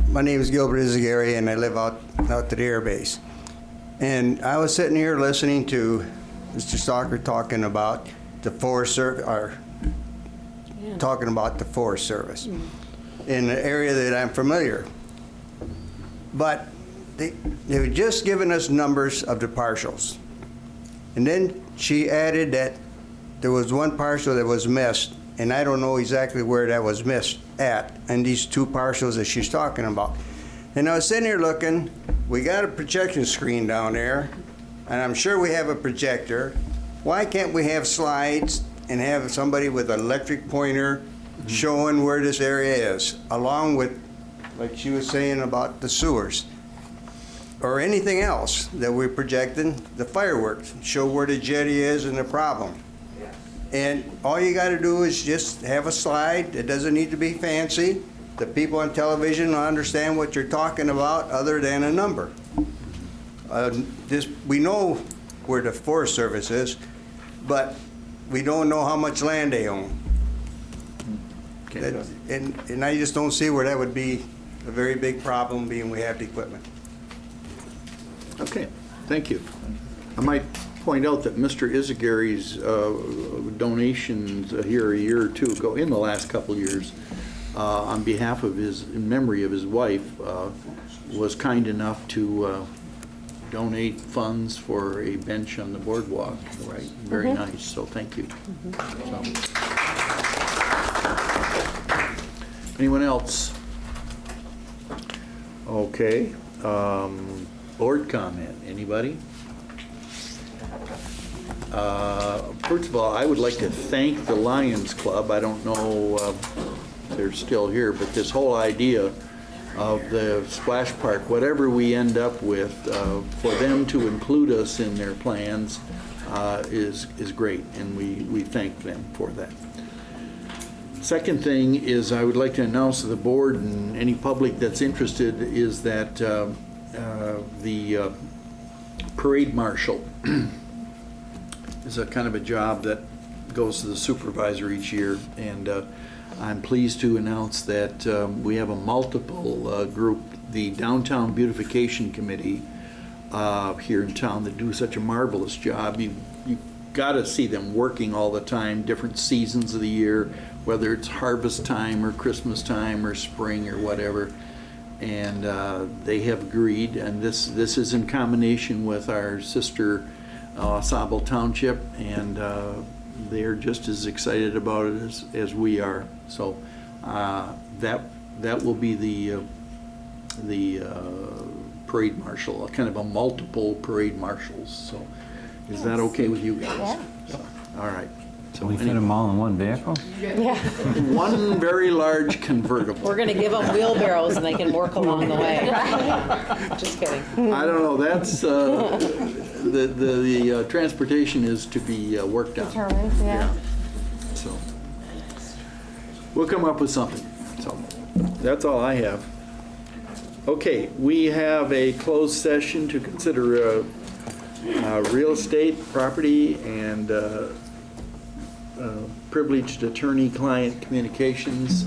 My name is Gilbert Izagari, and I live out to the air base. And I was sitting here listening to Mr. Stalker talking about the Forest Service, or talking about the Forest Service in an area that I'm familiar. But they were just giving us numbers of the partials. And then she added that there was one parcel that was missed, and I don't know exactly where that was missed at, and these two parcels that she's talking about. And I was sitting here looking, we got a projection screen down there, and I'm sure we have a projector. Why can't we have slides and have somebody with an electric pointer showing where this area is, along with, like she was saying about the sewers, or anything else that we're projecting, the fireworks, show where the jetty is and the problem. And all you gotta do is just have a slide. It doesn't need to be fancy. The people on television will understand what you're talking about other than a number. We know where the Forest Service is, but we don't know how much land they own. And I just don't see where that would be a very big problem, being we have the equipment. Okay, thank you. I might point out that Mr. Izagari's donations here a year or two ago, in the last couple of years, on behalf of his, in memory of his wife, was kind enough to donate funds for a bench on the boardwalk, right? Very nice, so thank you. So. Anyone else? Okay, board comment, anybody? First of all, I would like to thank the Lions Club. I don't know if they're still here, but this whole idea of the splash park, whatever we end up with, for them to include us in their plans is great, and we thank them for that. Second thing is I would like to announce to the board and any public that's interested is that the parade marshal is a kind of a job that goes to the supervisor each year, and I'm pleased to announce that we have a multiple group, the Downtown Beautification Committee here in town, that do such a marvelous job. You got to see them working all the time, different seasons of the year, whether it's harvest time or Christmas time or spring or whatever. And they have agreed, and this is in combination with our sister Oscoda Township, and they're just as excited about it as we are. So that will be the parade marshal, kind of a multiple parade marshals. So is that okay with you guys? Yeah. So, all right. So Can we fit them all in one vehicle? Yeah. one very large convertible. We're gonna give them wheelbarrows and they can work along the way. Just kidding. I don't know, that's, the transportation is to be worked out. Determined, yeah. So, we'll come up with something. So, that's all I have. Okay, we have a closed session to consider real estate, property, and privileged attorney-client communications.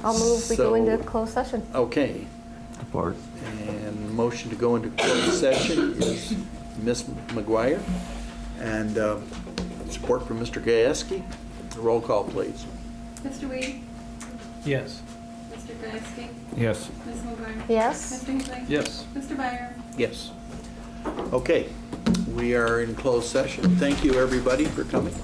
I'll move, we go into So- closed session. Okay. Support. And motion to go into closed session is Ms. McGuire, and support from Mr. Gajewski. Roll call, please. Mr. Weed? Yes. Mr. Mr. Gieske? Yes. Ms. McGuire? Yes? Mr. Hinckley? Yes. Mr. Byer? Yes. Okay, we are in closed session. Thank you, everybody, for coming.